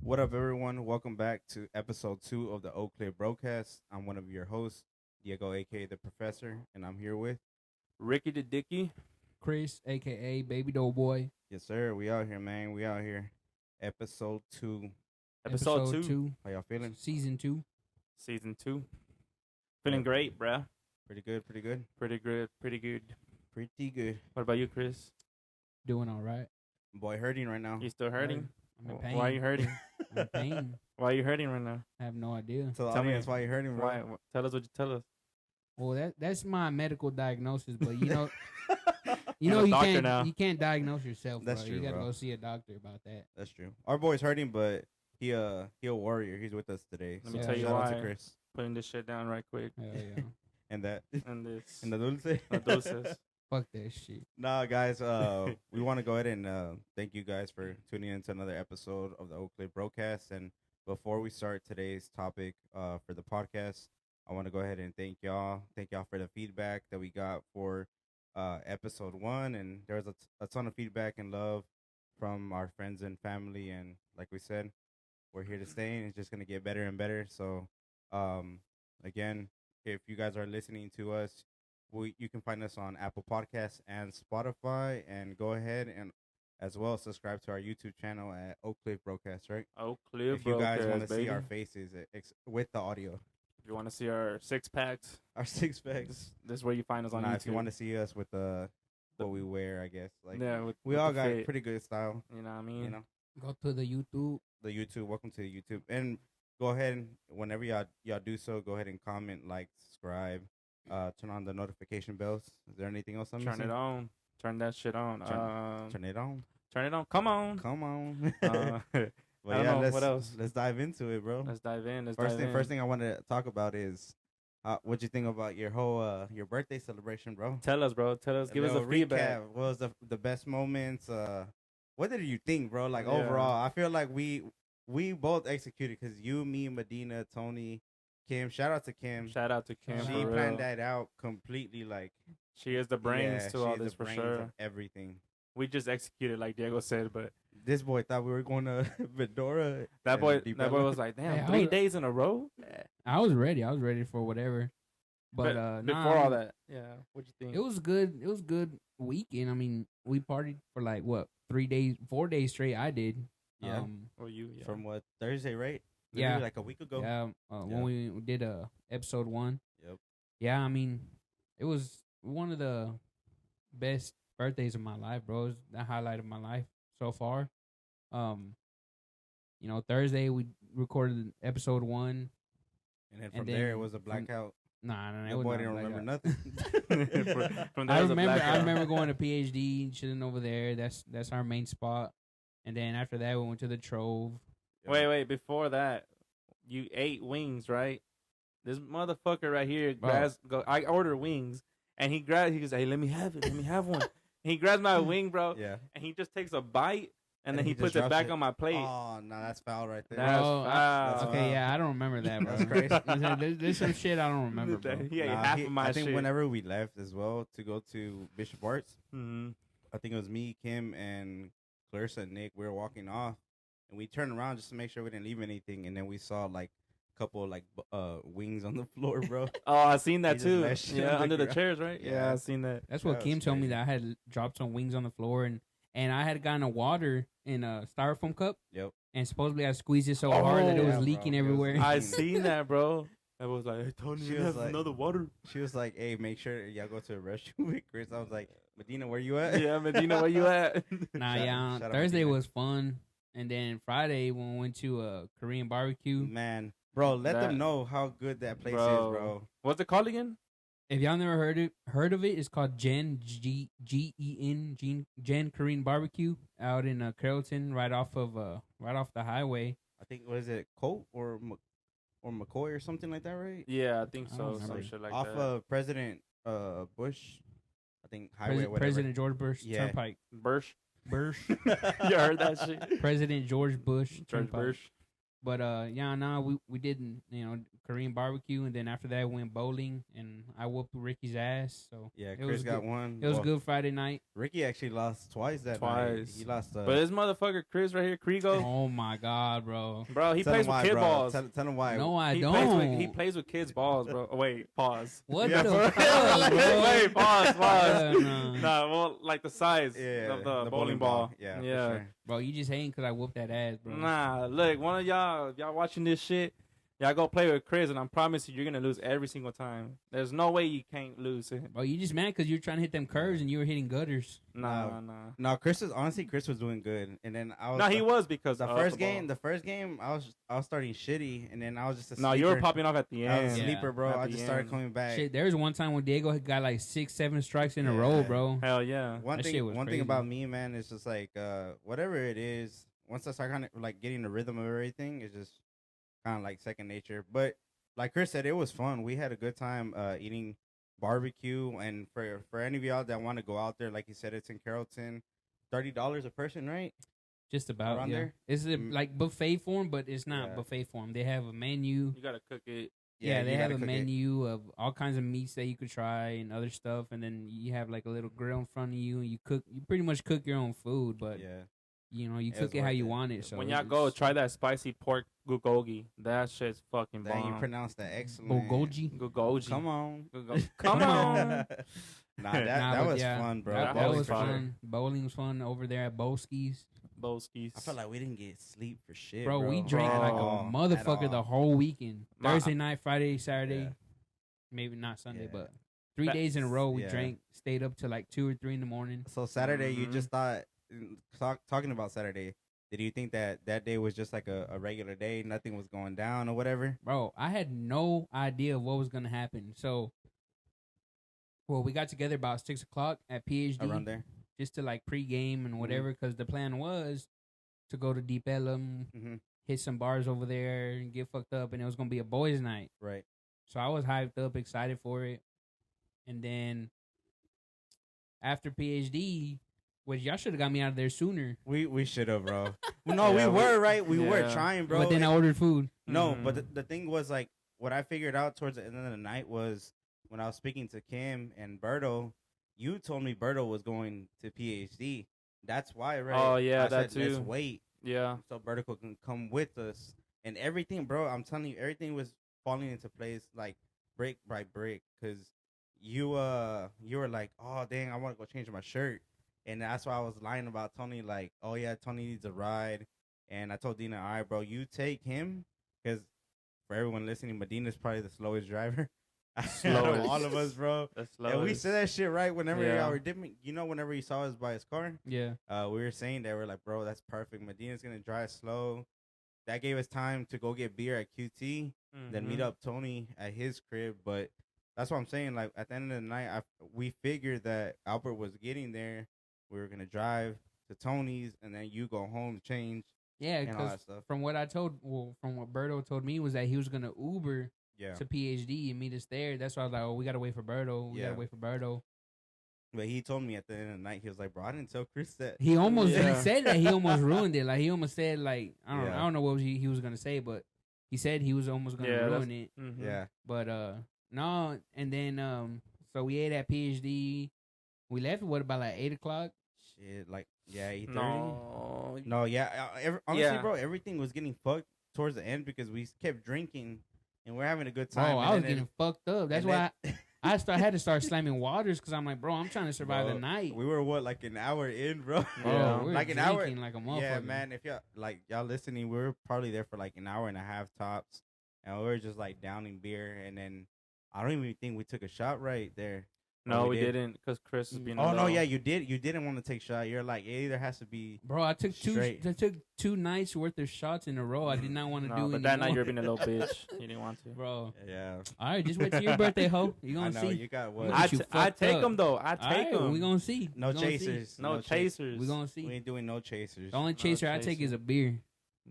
What up, everyone? Welcome back to episode 2 of the Oak Cliff BroCast. I'm one of your hosts, Diego, aka the Professor, and I'm here with. Ricky the Dicky. Chris, aka Baby Doe Boy. Yes, sir. We out here, man. We out here. Episode 2. Episode 2. How y'all feeling? Season 2. Season 2. Feeling great, bruh. Pretty good. Pretty good. Pretty good. Pretty good. Pretty good. What about you, Chris? Doing all right. Boy, hurting right now. You still hurting? I'm in pain. Why are you hurting? I'm in pain. Why are you hurting right now? I have no idea. So Tell me. that's why you're hurting, bro. Why? Tell us what you tell us. Well, that's my medical diagnosis, but you know, You're a you doctor can't now. you can't diagnose yourself. That's bro. true, You gotta bro. go see a doctor about that. That's true. Our boy's hurting, but he a warrior. He's with us today. Let me So tell you shout out to why. Chris. Putting this shit down right quick. Hell yeah. And that. And this. And the dulce. The doses. Fuck that shit. Nah, guys, we want to go ahead and thank you guys for tuning in to another episode of the Oak Cliff BroCast. And before we start today's topic for the podcast, I want to go ahead and thank y'all. Thank y'all for the feedback that we got for episode 1. And there was a ton of feedback and love from our friends and family. And like we said, we're here to stay, and it's just going to get better and better. So, again, if you guys are listening to us, you can find us on Apple Podcasts and Spotify, and go ahead and as well subscribe to our YouTube channel at Oak Cliff BroCast, right? Oak Cliff If you guys BroCast, want to see baby. our faces with the audio, If you want to see our 6-packs, our 6-packs. this is where you find us on YouTube. If you want to see us with what we wear, I guess yeah, we with all the got fit. pretty good style. You know what I mean? You know, Go to the YouTube. the YouTube. Welcome to the YouTube, and go ahead and whenever y'all do so, go ahead and comment, like, subscribe. Turn on the notification bells. Is there anything else I'm Turn missing? it on. Turn that shit on. Turn it on. Turn it on. Come on. Come on. Uh, But I don't know, what else? Let's dive into it, bro. Let's dive in. First thing I want to talk about is what you think about your whole your birthday celebration, bro. Tell us, bro. Tell us. Give us a little feedback. recap. What was the best moments? What did you think, bro? Like, Yeah. overall, I feel like we both executed, because you, me, Medina, Tony, Kim. Shout out to Kim. Shout out to Kim. She for planned real. that out completely. Like, She is the brains yeah, to she all is the this for brains sure. of everything. We just executed like Diego said, but This boy thought we were going to Medora. that and boy Deep that boy Ellum. was like, damn, Hey, 3 days in a row. I was ready. I was ready for whatever. But before all that, yeah. What'd you think? It was good. It was good weekend. I mean, we partied for like what 3 days, 4 days straight. I did. Yeah. Or you? Yeah. From what, Thursday, right? Yeah. Literally like a week ago. Yeah, when we did episode 1. Yep. Yeah, I mean, it was one of the best birthdays of my life, bro. It was the highlight of my life so far. Thursday we recorded episode 1. And then from And there, it then was a blackout. Nah, it That was boy not didn't a remember blackout. nothing. From there I was a remember. I blackout. remember going to PhD, chilling over there. That's our main spot. And then after that, we went to the Trove. Wait. Before that, you ate wings, right? This motherfucker right here I ordered wings, and he goes, hey, let me have it. Let me have one. And he grabs my wing, bro, Yeah. and he just takes a bite, and then he he just puts it drops back it. on my plate. Oh, no, that's foul right there. That's Oh, foul. Okay, yeah, I don't remember that, bro. That's crazy. There's some shit I don't remember, bro. He ate Nah, half of my I think shit. whenever we left as well to go to Bishop Arts, Mm-hmm. I think it was me, Kim, and Clarissa and Nick. We were walking off, and we turned around just to make sure we didn't leave anything, and then we saw like a couple of, like wings on the floor, bro. Oh, I seen that He just too. left shit Yeah, on the under the ground. chairs, right? Yeah, Yeah. I seen that. That's what That Kim was told me, crazy. that I had dropped some wings on the floor, and I had gotten a water in a styrofoam cup, Yep. and supposedly I squeezed it so hard that it Oh, was yeah, leaking bro. It was everywhere. I seen that, bro. I was like, hey, Tony, She you was have like- another water. She was like, "Hey, make sure y'all go to a restroom with Chris." I was like, "Medina, where you at?" Yeah, Medina, where you at? Nah, Shout yeah. out- shout out Thursday Medina. was fun, and then Friday when we went to a Korean barbecue. Man, bro, let That- them know how good that place is, Bro. bro. What's it called again? If y'all never heard of it, it's called Gen Korean Barbecue out in Carrollton, right off the highway. I think, what is it, Colt or McCoy or something like that, right? Yeah, I think I so. don't Some remember. shit like Off that. of President Bush, I think highway, whatever. President George Bush Yeah. Turnpike. Bursch. Bush. You heard that shit? President George Bush George Turnpike. Bursch. But yeah, no, we did Korean barbecue, and then after that we went bowling, and I whooped Ricky's ass. So Yeah, it Chris was got good. one. It was good Friday night. Ricky actually lost twice that night. He lost. But this motherfucker Chris right here, Krigo, Oh my god, bro! bro, he tell plays him with why, kid bro. balls. Tell him why. No, I he don't. he plays with kids' balls, bro. Oh, wait, pause. What Yeah, the for fuck, real. bro? Wait, pause. No. Nah, well, like the size Yeah, of the bowling ball. Yeah, yeah. For sure. Bro, you just hating because I whooped that ass, bro. Nah, look, one of y'all watching this shit, y'all go play with Chris, and I promise you, you're gonna lose every single time. There's no way you can't lose it. Bro, you just mad because you're trying to hit them curves and you were hitting gutters. Nah. No, Chris was doing good, and then I was. No, he was because the of first the game. ball. The first game, I was starting shitty, and then I was just a No, sleeper. you were popping off at the I was end. a Yeah. sleeper, bro. At I the just started end. coming back. Shit, there was one time when Diego got like 6-7 strikes in a row, Yeah. bro. Hell yeah. One That thing, shit was one crazy. thing about me, man, is just like whatever it is. Once I start kind of like getting the rhythm of everything, it's just kind of like second nature. But like Chris said, it was fun. We had a good time eating barbecue, and for any of y'all that want to go out there, like you said, it's in Carrollton, $30 a person, right? Just about, Around yeah. there? It's like buffet form, but it's not Yeah. buffet form. They have a menu. You gotta cook it. Yeah, they you have gotta a cook it. menu of all kinds of meats that you could try and other stuff, and then you have like a little grill in front of you, and you pretty much cook your own food, but Yeah, you It cook was it how worth you it. want it. So When y'all go, it's try that spicy pork bulgogi. That shit's fucking dang, you bomb. pronounced that excellent. bulgogi. Bulgogi. Come on, Come on. nah, that but was yeah, fun, bro. That Bowling was for sure. fun. Bowling was fun over there at Boski's. Boski's. I felt like we didn't get sleep for shit, Bro, bro. we drank Bro. like At a all. motherfucker the whole weekend. My- Thursday night, Friday, Saturday. Yeah. Maybe not Sunday, Yeah. but 3 That- days in a row we yeah. drank, stayed up till like 2 or 3 in the morning. So Saturday, you Mhm. just thought talking about Saturday. Did you think that day was just like a regular day? Nothing was going down or whatever. Bro, I had no idea what was gonna happen. So, well, we got together about 6 o'clock at PhD Around there. just to like pregame and whatever, because the plan was to go to Deep Ellum, Mm-hmm. hit some bars over there, and get fucked up, and it was gonna be a boys' night. Right. So I was hyped up, excited for it, and then after PhD, which y'all should have got me out of there sooner. We should have, bro. No, Yeah, we were right. We were yeah. trying, bro. But then I ordered food. No, Mhm. but the thing was like what I figured out towards the end of the night was when I was speaking to Kim and Berto, you told me Berto was going to PhD. That's why, right? Oh, yeah, I that said, Let's too. wait Yeah. so Berto can come with us. And everything, bro, I'm telling you, everything was falling into place like brick by brick. Cause you were like, oh dang, I want to go change my shirt. And that's why I was lying about Tony, like, oh yeah, Tony needs a ride. And I told Dina, all right, bro, you take him. Because for everyone listening, Medina's probably the slowest driver. Out of Slowest. all of us, bro. That's And we said that shit right whenever Yeah. y'all were dipping. You know, whenever you saw us by his car, Yeah. we were saying that. We're like, bro, that's perfect. Medina's going to drive slow. That gave us time to go get beer at QT, then meet up Tony at his crib. But that's what I'm saying. Like, at the end of the night, we figured that Albert was getting there. We were going to drive to Tony's, and then you go home, change, Yeah, and all because that stuff. from what from what Berto told me was that he was gonna Uber Yeah. to PhD and meet us there. That's why I was like, oh, we gotta wait for Berto. We Yeah. gotta wait for Berto. But he told me at the end of the night, he was like, bro, I didn't tell Chris that. He almost he Yeah. said that he almost ruined it. Like he almost said like I Yeah. don't know what he was gonna say, but he said he was almost gonna Yeah, ruin it. Yeah. But no, and then so we ate at PhD. We left at about like 8 o'clock. Shit, like, yeah, 8:30. No. No, yeah. Honestly, Yeah. bro, everything was getting fucked towards the end because we kept drinking and we're having a good time. Bro, and I was then getting fucked up. That's and why then- I had to start slamming waters because I'm like, bro, I'm trying to survive Bro, the night. We were like an hour in, bro. Bro, Yeah. we were Like an hour- drinking like a motherfucker. Yeah, man. If y'all listening, we were probably there for like an hour and a half tops, and we were just like downing beer, and then I don't even think we took a shot right there. No, Oh, we we did? didn't because Chris is being. Oh no, alone. yeah, you did. You didn't want to take a shot. You're like, it either has to be. Bro, I took Straight. two nights worth of shots in a row. I did not want to No, do but it. that night you were being a little bitch. You didn't want to. Bro. Yeah, All right, just wait till your birthday, ho. You I gonna know see. you got what. Look I at you take fucked up. them though. I All take right, them. we gonna see. No We gonna see. chasers. No chasers. We gonna We see. ain't doing no chasers. The only No chaser I take chaser. is a beer.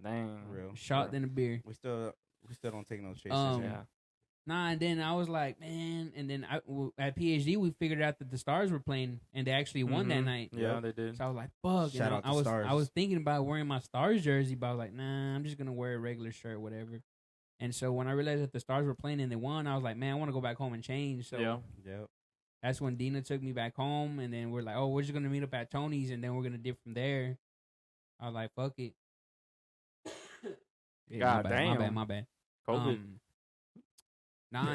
Dang. For real. Shot then a beer. We still don't take no chasers. Um, yeah. Yeah. Nah, and then I was like, man, and then at PhD we figured out that the Stars were playing, and they actually won that night. Yeah, they did. So I was like, fuck. Shout out to I Stars. was thinking about wearing my Stars jersey, but I was like, nah, I'm just gonna wear a regular shirt, whatever. And so when I realized that the Stars were playing and they won, I was like, man, I want to go back home and change. So Yep. that's when Dina took me back home, and then we're like, oh, we're just gonna meet up at Tony's, and then we're gonna dip from there. I was like, fuck it. God damn. My bad. COVID. Nah,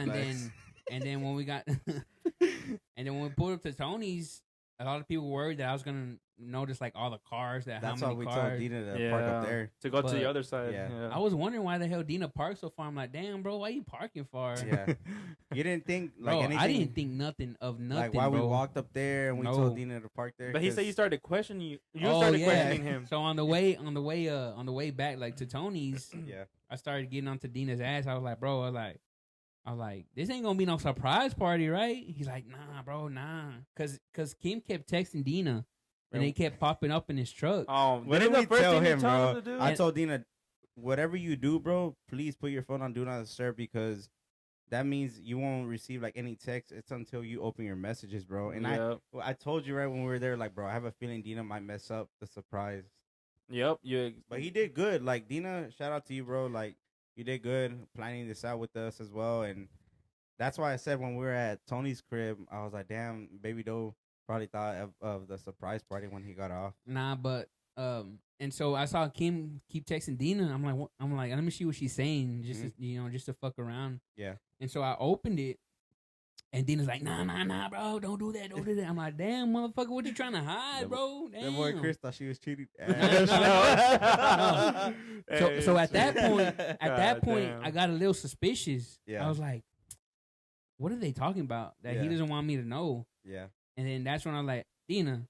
and then when we got, and then when we pulled up to Tony's, a lot of people were worried that I was gonna notice like all the cars That's how why many we cars. told Dina to park up there. To go to But- the other side. Yeah. Yeah. I was wondering why the hell Dina parked so far. I'm like, damn, bro, why you parking far? Yeah. You didn't think like Bro, anything. I didn't think nothing of nothing. like why bro. we walked up there and we No. told Dina to park there. But he said 'cause- you started questioning you. You Oh, started yeah. questioning him. So on the way back, like to Tony's, Yeah. I started getting onto Dina's ass. I was like, bro, I was like, this ain't gonna be no surprise party, right? He's like, nah, bro, nah, cause Kim kept texting Dina, and they kept popping up in his truck. Oh, What didn't did the we first tell thing you him, told bro? him to do? I told Dina, whatever you do, bro, please put your phone on Do Not Disturb because that means you won't receive like any text. It's until you open your messages, bro. And I told you right when we were there, like, bro, I have a feeling Dina might mess up the surprise. Yep. You. But he did good. Like, Dina, shout out to you, bro. Like, you did good planning this out with us as well. And that's why I said when we were at Tony's crib, I was like, damn, Baby Doe probably thought of the surprise party when he got off. Nah, but and so I saw Kim keep texting Dina. I'm like, let me see what she's saying, just to, just to fuck around. Yeah. And so I opened it, and Dina's like, nah, bro, don't do that. I'm like, damn, motherfucker, what you trying to hide, bro? Damn. That boy Chris thought she was cheating. No. So at that point, damn. I got a little suspicious. Yeah. I was like, what are they talking about that he Yeah. doesn't want me to know? Yeah. And then that's when I was like, Dina,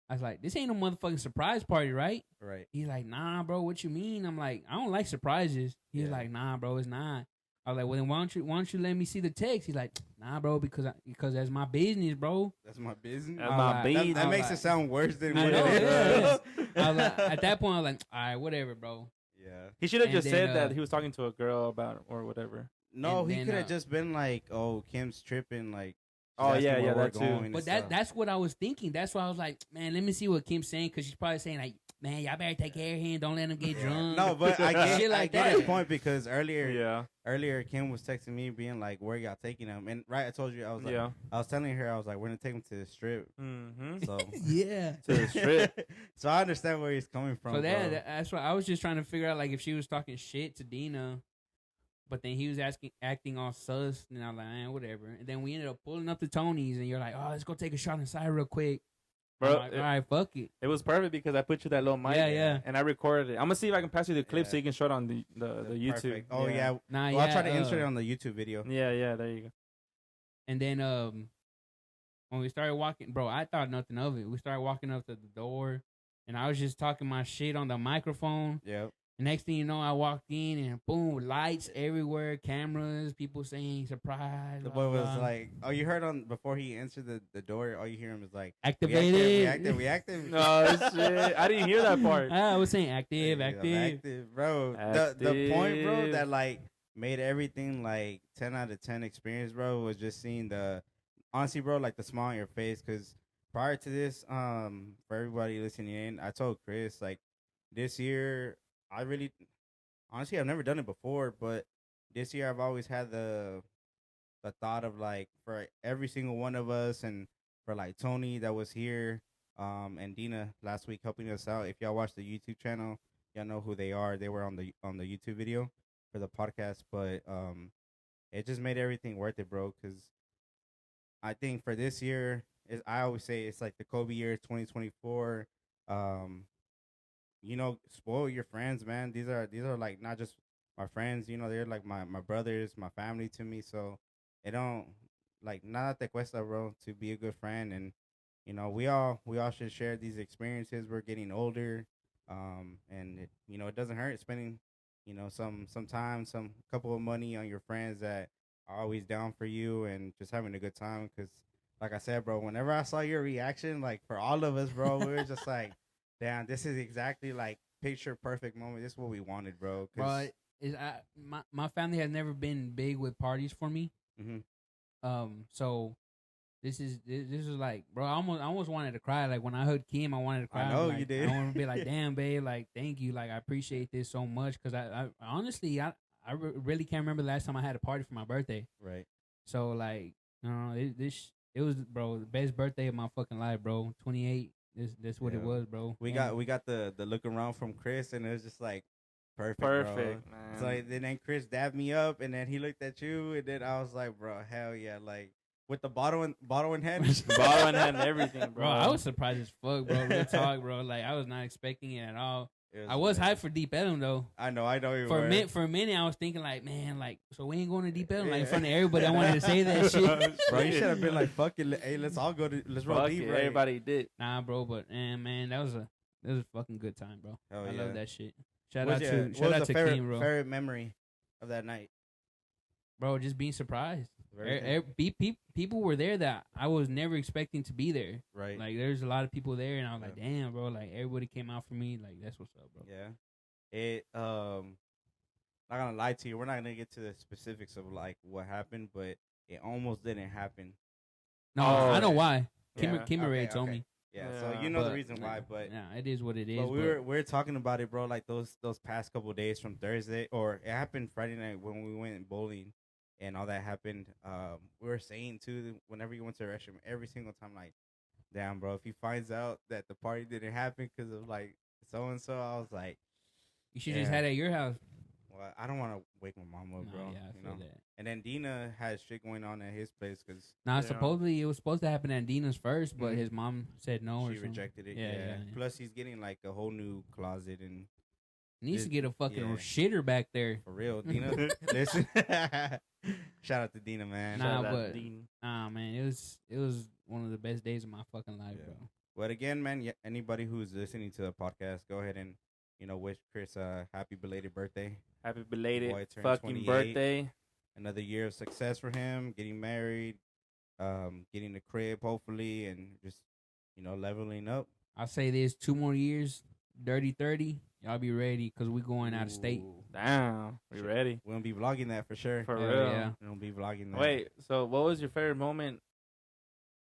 I was like, this ain't no motherfucking surprise party, right? Right. He's like, nah, bro, what you mean? I'm like, I don't like surprises. He's Yeah. like, nah, bro, it's not. I was like, well, then why don't you let me see the text? He's like, nah, bro, because that's my business, bro. That's my business. That's I my was like- beat. That I was makes like- it sound worse than I what know, it yeah, is. I was like, at that point, I was like, all right, whatever, bro. Yeah. He should have And just then, said that he was talking to a girl about it or whatever. No, And he then, could have just been like, "Oh, Kim's tripping." Like, she's Oh, asking yeah, where yeah, we're that too. going and But stuff. that's what I was thinking. That's why I was like, man, let me see what Kim's saying, because she's probably saying like, man, y'all better take care of him. Don't let him get drunk. No, but I get, Shit I like get that. his point because earlier Kim was texting me being like, "Where y'all taking him?" And right, I told you I was like, I was telling her I was like, "We're gonna take him to the strip." Mm-hmm. So Yeah. To the strip. so I understand where he's coming from. So bro. that's why I was just trying to figure out like if she was talking shit to Dina, but then he was acting all sus, and I was like, man, whatever. And then we ended up pulling up to Tony's, and you're like, oh, let's go take a shot inside real quick. Bro, I'm like, all right, fuck it. It was perfect because I put you that little mic. Yeah. And I recorded it. I'm gonna see if I can pass you the clip Yeah. so you can show it on the YouTube. Perfect. Oh yeah. Nah, Well, yeah. I'll try to insert it on the YouTube video. Yeah, there you go. And then when we started walking, bro, I thought nothing of it. We started walking up to the door, and I was just talking my shit on the microphone. Yep. The next thing you know, I walked in, and boom, lights everywhere, cameras, people saying surprise. The blah, boy was blah. like, "Oh, you heard on before he answered the door. All you hear him is like, activated. we active." Oh shit! I didn't hear that part. I was saying active, Yeah, active. bro. Active. The point, bro, that like made everything like 10 out of 10 experience, bro, was just seeing the honestly, bro, like the smile on your face. Because prior to this, for everybody listening in, I told Chris like this year, I really, honestly, I've never done it before, but this year I've always had the thought of like for every single one of us, and for like Tony that was here, and Dina last week helping us out. If y'all watch the YouTube channel, y'all know who they are. They were on the YouTube video for the podcast, but it just made everything worth it, bro. Because I think for this year, I always say it's like the Kobe year, 2024. Spoil your friends, man. These are like not just my friends. They're like my brothers, my family to me. So it don't like nada te cuesta, bro, to be a good friend. And we all should share these experiences. We're getting older, and it doesn't hurt spending some time, some couple of money on your friends that are always down for you and just having a good time. Because like I said, bro, whenever I saw your reaction, like for all of us, bro, we were just like, damn, this is exactly like picture perfect moment. This is what we wanted, bro. Bro, my family has never been big with parties for me. So this is like, bro, I almost wanted to cry. Like when I heard Kim, I wanted to cry. I know like, you did. I want to be like, damn, babe, like thank you, like I appreciate this so much because I honestly I really can't remember the last time I had a party for my birthday. Right. So like, it was, bro, the best birthday of my fucking life, bro. 28. That's what it was, bro. We got the look around from Chris, and it was just like perfect, Perfect, bro. man. So then Chris dabbed me up, and then he looked at you, and then I was like, bro, hell yeah, like with the bottle in hand, bottle in hand, and everything, bro. Bro, I was surprised as fuck, bro. Real talk, bro. Like I was not expecting it at all. I was hyped for Deep Ellum though. I know you for were. For a minute, I was thinking like, man, like, so we ain't going to Deep Ellum, like in front of everybody. I wanted to say that shit, bro. You should have been like, fuck it, hey, let's all go to roll deep. Right? Everybody did. Nah, bro, but man, that was a fucking good time, bro. Hell I yeah. love that shit. Shout out to favorite, Kim, bro. Favorite memory of that night, bro, just being surprised. Very People were there that I was never expecting to be there. Right. Like there's a lot of people there, and I was like, damn, bro. Like everybody came out for me. Like that's what's up, bro. Yeah. It not gonna lie to you, we're not gonna get to the specifics of like what happened, but it almost didn't happen. No, I know why. Kim Okay, already told me. Yeah, so you know the reason why, but yeah, it is what it is. But we're talking about it, bro. Like those past couple days from Thursday, or it happened Friday night when we went bowling, and all that happened. We were saying too, whenever you went to the restroom, every single time, like, damn, bro, if he finds out that the party didn't happen because of like so and so, I was like, you should just had it at your house. Well, I don't want to wake my mom up, bro. Yeah, I feel that. And then Dina had shit going on at his place because supposedly it was supposed to happen at Dina's first, but his mom said no. She rejected it. Yeah. Plus, he's getting like a whole new closet and needs to get a fucking shitter back there. For real, Dina. Listen, shout out to Dina, man. Man, it was one of the best days of my fucking life, bro. But again, man, anybody who's listening to the podcast, go ahead and wish Chris a happy belated birthday. Happy belated fucking birthday. Another year of success for him, getting married, getting the crib, hopefully, and just, leveling up. I'll say this, 2 more years, dirty 30. Y'all be ready because we going out of state. Damn. We ready. We're going to be vlogging that for sure. For real. Yeah. We're going to be vlogging that. Wait, so what was your favorite moment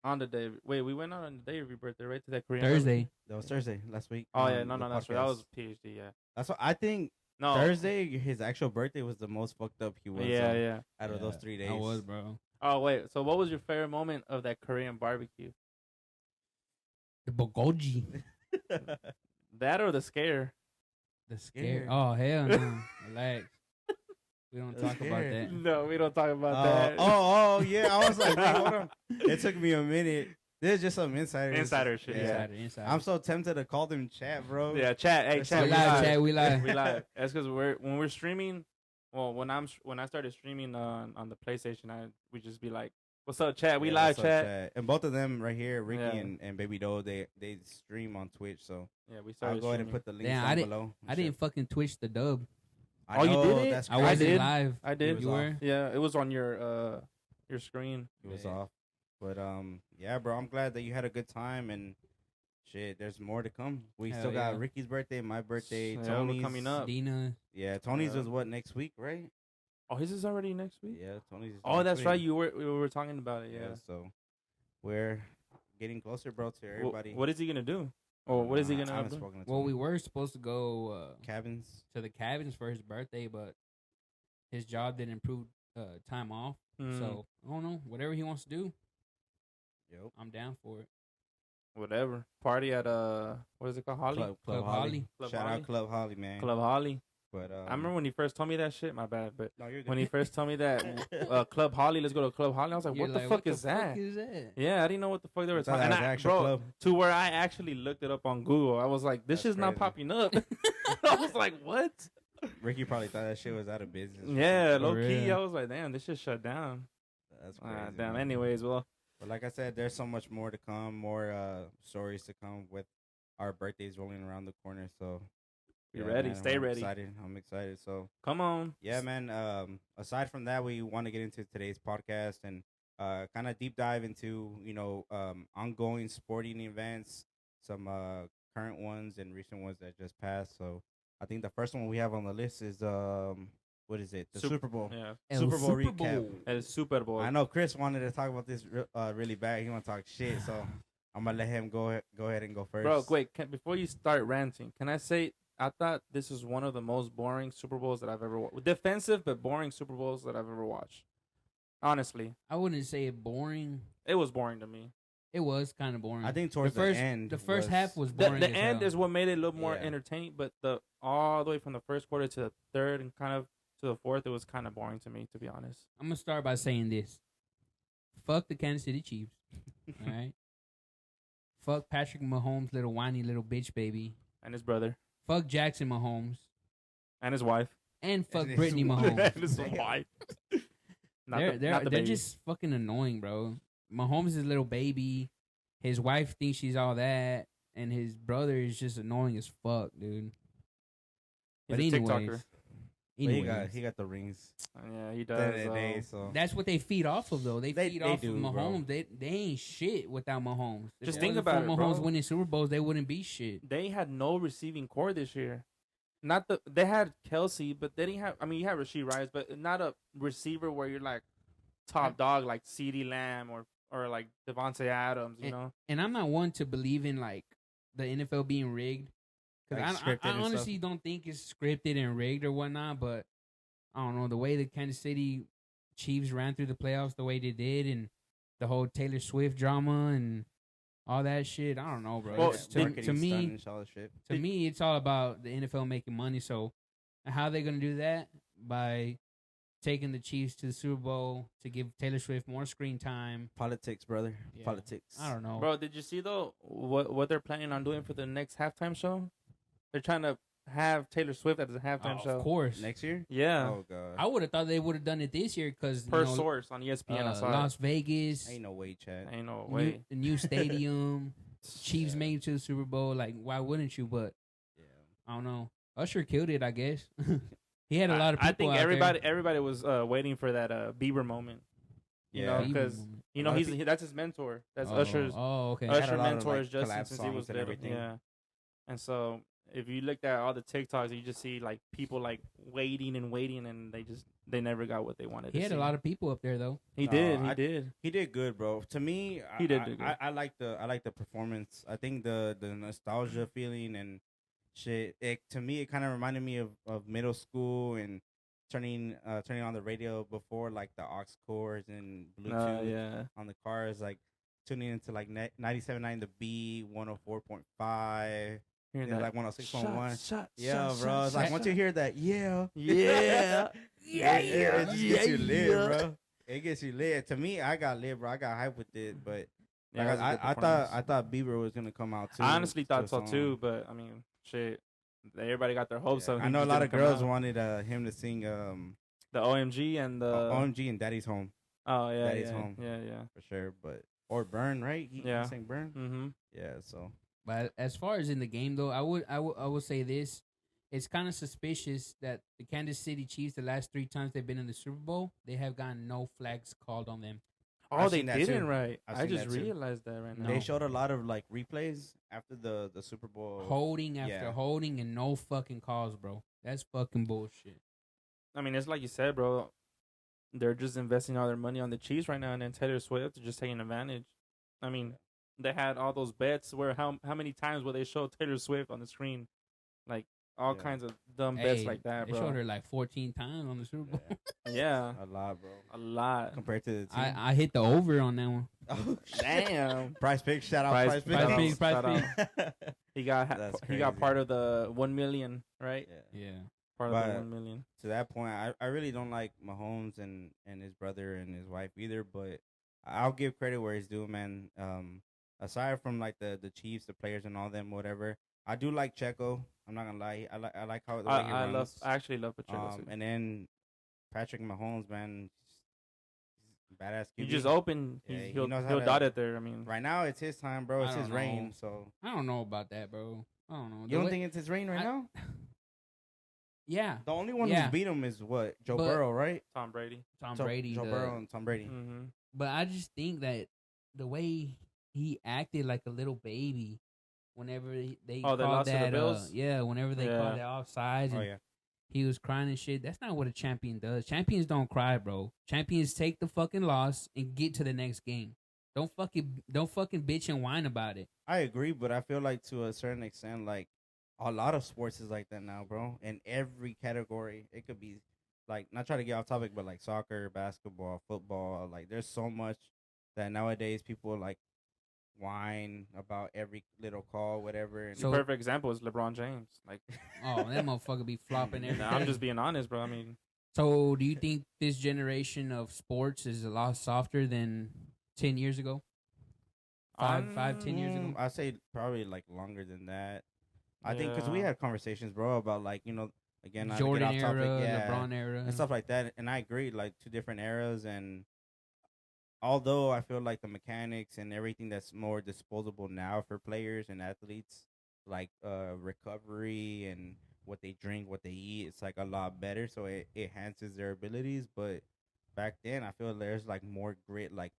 on the day? Wait, we went out on the day of your birthday, right? To that Korean Thursday. That was Thursday, last week. Oh, yeah. No, that's right. That was PhD, yeah. That's what I think. No. Thursday, his actual birthday, was the most fucked up he was. Yeah. Out of those 3 days. I was, bro. Oh, wait. So what was your favorite moment of that Korean barbecue? The bulgogi. That or the scare? The scare. Oh, hell no. Relax. We don't talk about that. No, we don't talk about that. Oh, yeah. I was like, wait, hold on. It took me a minute. There's just some insider shit. Yeah. Insider. I'm so tempted to call them chat, bro. Yeah, chat. Hey, chat. We live. We live. That's because when we're streaming. Well, when I started streaming on the PlayStation, we just be like, "What's up, chat? We live, chat." And both of them right here, Ricky and Baby Doe, they stream on Twitch. So yeah, we started. I'll go ahead and put the links down below. I didn't fucking Twitch the dub. You did it? That's I wasn't live. I did. You were? Yeah, it was on your screen. It was off. But yeah, bro, I'm glad that you had a good time and shit. There's more to come. We still got Ricky's birthday, my birthday, Tony's coming up. Dina. Yeah, Tony's was what, next week, right? Oh, his is already next week. Yeah, Tony's. Oh, that's right. We were talking about it. Yeah. So we're getting closer, bro, to everybody. What is he gonna do? Or what is he gonna do? Well, we were supposed to go cabins to the cabins for his birthday, but his job didn't approve time off. So I don't know. Whatever he wants to do. Yep. I'm down for it. Whatever. Party at what is it called? Holly? Club Holly. Shout out Club Holly, man. Club Holly. But I remember when he first told me that shit. My bad, but no, when he first told me that Club Holly, let's go to Club Holly. I was like, what the fuck is that? Yeah, I didn't know what the fuck they were talking about. Bro, to where I actually looked it up on Google. I was like, this is not popping up. I was like, what? Ricky probably thought that shit was out of business. Yeah, low key. I was like, damn, this shit shut down. That's crazy. Damn. Anyways, well. But like I said, there's so much more to come, more stories to come with our birthdays rolling around the corner. So be ready, man, stay ready. I'm excited. So come on. Yeah, man. Aside from that, we want to get into today's podcast and kind of deep dive into ongoing sporting events, some current ones and recent ones that just passed. So I think the first one we have on the list is what is it? The Super Bowl. Yeah. Super Bowl recap. El Super Bowl. I know Chris wanted to talk about this really bad. He want to talk shit, so I'm gonna let him go ahead and go first. Bro, wait. Before you start ranting, can I say I thought this was one of the most boring Super Bowls that I've ever watched. Defensive but boring Super Bowls that I've ever watched. Honestly, I wouldn't say it boring. it was boring to me. It was kind of boring. I think towards the end, the first half was The boring. the as end hell. is what made it a little more Yeah. entertaining, but the all the way from the first quarter to the third and kind of to the fourth, it was kind of boring to me, to be honest. I'm gonna start by saying this. Fuck the Kansas City Chiefs. All right. Fuck Patrick Mahomes, little whiny little bitch baby. And his brother Fuck Jackson Mahomes. and his wife And fuck And his Brittany wife. Mahomes. and his wife. They're the baby. just fucking annoying, bro. Mahomes is a little baby. His wife thinks she's all that, and his brother is just annoying as fuck, dude. He's But a anyways, TikToker. anyways, he got the rings. Yeah, he At does. the end of the day, so that's what they feed off of, though. They feed off do, of bro. Mahomes. They ain't shit without Mahomes. If Just it think wasn't about for it, Mahomes bro. winning Super Bowls, they wouldn't be shit. They had no receiving core this year. They had Kelsey, but they didn't have. I mean, you had Rasheed Rice, but not a receiver where you're like top dog like CeeDee Lamb or like Devontae Adams. You know, And I'm not one to believe in like the NFL being rigged, because Like scripted I and honestly don't think it's scripted and rigged or whatnot. But I don't know, the way the Kansas City Chiefs ran through the playoffs the way they did, and the whole Taylor Swift drama and all that shit. I don't know, bro. Well, It's- marketing to me, stunt and all that shit. to me, it's all about the NFL making money. So, how are they going to do that? By taking the Chiefs to the Super Bowl to give Taylor Swift more screen time. Politics, brother. Yeah. Politics. I don't know. bro. Did you see though what they're planning on doing for the next halftime show? They're trying to have Taylor Swift as a halftime show. Of course. Next year? Yeah, Oh god. I would have thought they would have done it this year because per source on ESPN. I saw Las Vegas, Ain't no way, Chad. it. Ain't no way. the new stadium, Chiefs Yeah. made it to the Super Bowl. Like, why wouldn't you? But Yeah. I don't know. Usher killed it, I guess. He had a lot of people. I think out everybody was waiting for that Bieber moment. You Yeah. know, there. because you know A lot of that's his mentor. That's Oh, Usher's. Oh, okay. had a Usher lot of, mentors like, Justin collab since he was songs and little. everything. Yeah, and so if you looked at all the TikToks, you just see like people like waiting and waiting, and they never got what they wanted. He had a lot of people up there though. He No, did. I- He did. He did good, bro. To me, He did do good. I like the performance. I think the nostalgia feeling and shit. To me, it kind of reminded me of middle school and turning on the radio before like the aux cords and Bluetooth Yeah. on the cars, like tuning into like 97.9 the B 104.5. Hearing Yeah, that. like 106.1. Shot, Yeah, shot, bro. shot, It's like shot, once shot. you hear that, yeah, Yeah. it just gets you lit, bro. It gets you lit. To me, I got lit, bro. I got hyped with it, but Yeah, like, it was a good I performance. thought Bieber was gonna come out too. I honestly to thought a so song. too, but I mean, shit. Everybody got their hopes Yeah. up. I He know a just lot of didn't come girls out. wanted him to sing the OMG and the OMG and Daddy's Home oh yeah, Daddy's yeah, Home. yeah. for sure, but or Burn, right? He Yeah. sang Burn. Mm-hmm. Yeah, so But as far as in the game though, I would say this. It's kind of suspicious that the Kansas City Chiefs, the last 3 times they've been in the Super Bowl, they have gotten no flags called on them. Oh, I've they seen that didn't too. right. I've I seen just that too. realized that right now. they showed a lot of like replays after the Super Bowl. Holding after Yeah. holding and no fucking calls, bro. That's fucking bullshit. I mean, it's like you said, bro. They're just investing all their money on the Chiefs right now, and then Taylor Swift is just taking advantage. I mean, they had all those bets where how many times will they show Taylor Swift on the screen, like all Yeah. kinds of dumb bets Hey, like that, They bro. showed her like 14 times on the Super Bowl. Yeah, A lot, bro. a lot. Compared to the team. I hit the over on that one. Oh, shit. Damn. Price Pick, shout out Price Price Pick. Pick, Price Shout Pick. He got That's he got crazy. part of the 1 million, right? Yeah. Yeah. Part of the But- 1 million. To that point, I really don't like Mahomes and his brother and his wife either, but I'll give credit where it's due, man. Aside from like the Chiefs, the players and all them, whatever, I do like Checo. I'm not gonna lie. I like how the way he runs. I actually love Pacheco too. And then Patrick Mahomes, man, he's badass. You QB. just open, Yeah, he he'll knows how he'll to- dot it there. I mean, Right now, it's his time, bro. I It's his don't reign. know. So I don't know about that, bro. I don't know. you The don't way- think it's his reign right I- now? Yeah. The only one Yeah. who's beat him is what Joe But- Burrow, right? Tom Brady. Tom Joe- Brady. Joe Burrow and Tom Brady. Mm-hmm. But I just think that the way he acted like a little baby, whenever they they called lost to the that, Bills? whenever they called that offsides, Oh and yeah. he was crying and shit. That's not what a champion does. Champions don't cry, bro. Champions take the fucking loss and get to the next game. Don't fucking bitch and whine about it. I agree, but I feel like to a certain extent, like a lot of sports is like that now, bro. In every category, it could be like not trying to get off topic, but like soccer, basketball, football. Like there's so much that nowadays people like whine about every little call, whatever. And The perfect example is LeBron James. Like, Oh, that motherfucker be flopping every I'm day. just being honest, bro. I mean, So, do you think this generation of sports is a lot softer than 10 years ago? 10 years ago? I say probably like longer than that. I think because we yeah. had conversations, bro, about like again, not to Jordan get off topic, era, yeah, LeBron era. and stuff like that. And I agree, like two different eras. And although I feel like the mechanics and everything that's more disposable now for players and athletes, like recovery and what they drink, what they eat, it's like a lot better. So it enhances their abilities. But back then, I feel there's like more grit, like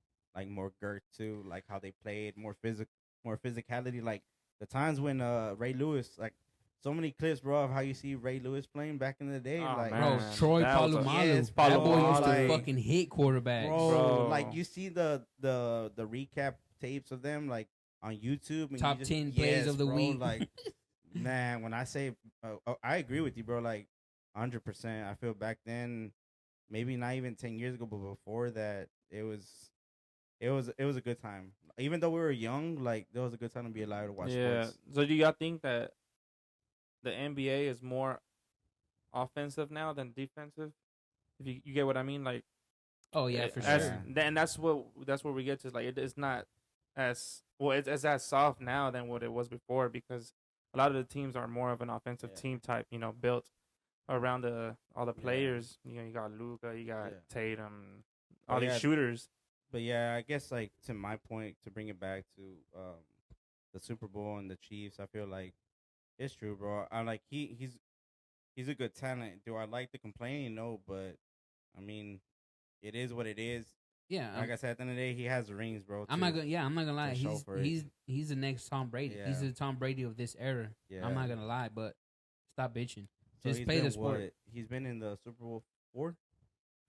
more girth too, like how they played, more physicality. Like the times when Ray Lewis, like so many clips, bro, of how you see Ray Lewis playing back in the day, Oh, like Bro, man. Troy That was a- Polamalu. Yes, That boy used to like- fucking hit quarterbacks. bro, Bro. like you see the recap tapes of them like on YouTube. And Top you 10 plays of the bro, week. Like, man, when I say, I agree with you, bro. Like, 100%. I feel back then, maybe not even 10 years ago, but before that, it was a good time. Even though we were young, like there was a good time to be alive to watch sports. So do y'all think that the NBA is more offensive now than defensive? If you get what I mean, like, Oh, yeah, for as- sure. And that's where we get to. Like, it's not as well. It's as soft now than what it was before, because a lot of the teams are more of an offensive Yeah. team type. Built around all the Yeah. players. You got Luka, you got Yeah. Tatum, Oh, all these yeah. shooters. But yeah, I guess like to my point, to bring it back to the Super Bowl and the Chiefs, I feel like it's true, bro. I like he's a good talent. Do I like the complaining? No, but I mean, it is what it is. Yeah. Like I said, at the end of the day, he has the rings, bro. I'm not gonna lie. show for it. He's the next Tom Brady. He's Yeah. the Tom Brady of this era. Yeah. I'm not gonna lie, but stop bitching. So Just he's play the been sport. He's been in the Super Bowl 4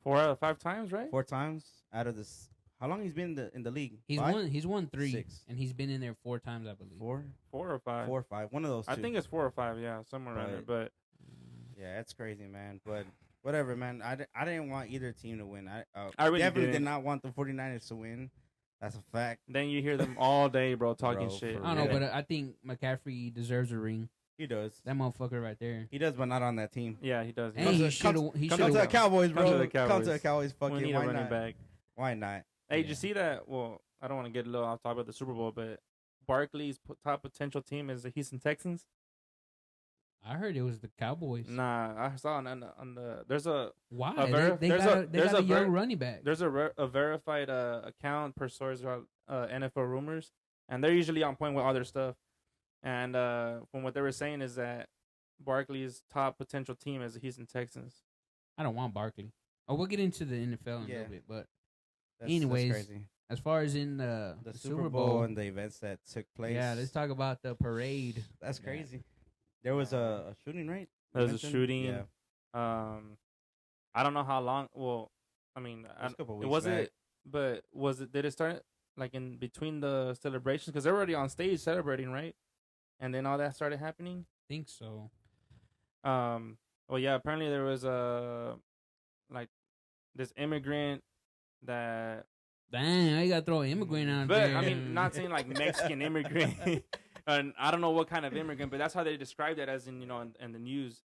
out of 5 times, right? 4 times out of this. How long he's been in the league? He's 5? He's won 3, 6. and he's been in there 4 times, I believe. 4, 4 or 5. 4 or 5. One of those. I two. think it's 4 or 5. Yeah, somewhere around there. But Yeah, that's crazy, man. But whatever, man. I didn't want either team to win. I really definitely did didn't. not want the 49ers to win. That's a fact. then you hear them all day, bro, talking Bro, shit. for I don't know, real. but I think McCaffrey deserves a ring. He does. That motherfucker right there. He does, but not on that team. Yeah, he does. Hey, Come he to- should have. He Come should to the have. Cowboys, Come bro. to the Come to the Cowboys. Cowboys. Fuck We it. need Why a running not? back. Why not? Hey, did Yeah. you see that? Well, I don't want to get a little off topic of the Super Bowl, but Barkley's top potential team is the Houston Texans. I heard it was the Cowboys. Nah, I saw on the there's a Why? They there's got a- a, they there's got a a young ver- running back. there's a verified account per source about NFL rumors, and they're usually on point with other stuff. And from what they were saying is that Barkley's top potential team is the Houston Texans. I don't want Barkley. Oh, we'll get into the NFL in a Yeah. little bit, but That's Anyways, crazy. as far as in The the Super Bowl and the events that took place. yeah, let's talk about the parade. That's crazy. There was a shooting, right? There was a Mentioned? shooting. Yeah. I don't know how long. Well, I mean, was a couple it weeks was back. it. But was it? Did it start like in between the celebrations? Because they're already on stage celebrating, right? And then all that started happening. Think so. Well, yeah. Apparently, there was like this immigrant that. Dang, I gotta throw an immigrant out But there. I mean, not saying like Mexican immigrant. And I don't know what kind of immigrant, but that's how they described it as in in the news,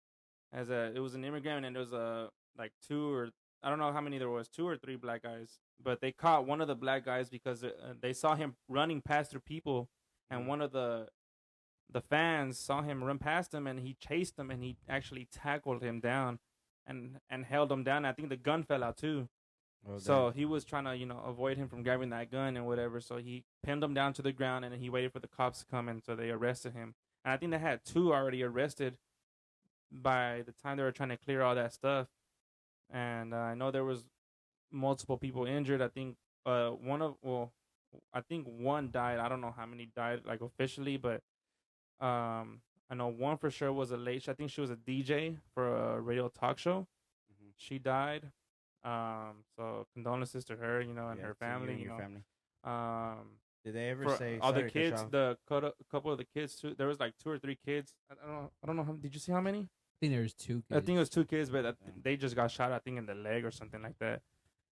as it was an immigrant and there was like 2 or I don't know how many there was, 2 or 3 black guys, but they caught one of the black guys because they saw him running past their people, and one of the fans saw him run past him and he chased him and he actually tackled him down, and held him down. I think the gun fell out too. Oh, So he was trying to, avoid him from grabbing that gun and whatever. So he pinned him down to the ground and he waited for the cops to come in. So they arrested him. And I think they had 2 already arrested by the time they were trying to clear all that stuff. And I know there was multiple people injured. I think I think one died. I don't know how many died like officially, but I know one for sure was a late. I think she was a DJ for a radio talk show. Mhm. She died. So condolences to her, and Yeah, her to you family. and your family. Um, Did they ever for say all the sorry to cut you kids, off? a couple of the kids too. There was like 2 or 3 kids. I don't know. Did you see how many? I think there's 2 I kids. think it was 2 kids, but Damn. they just got shot. I think in the leg or something like that.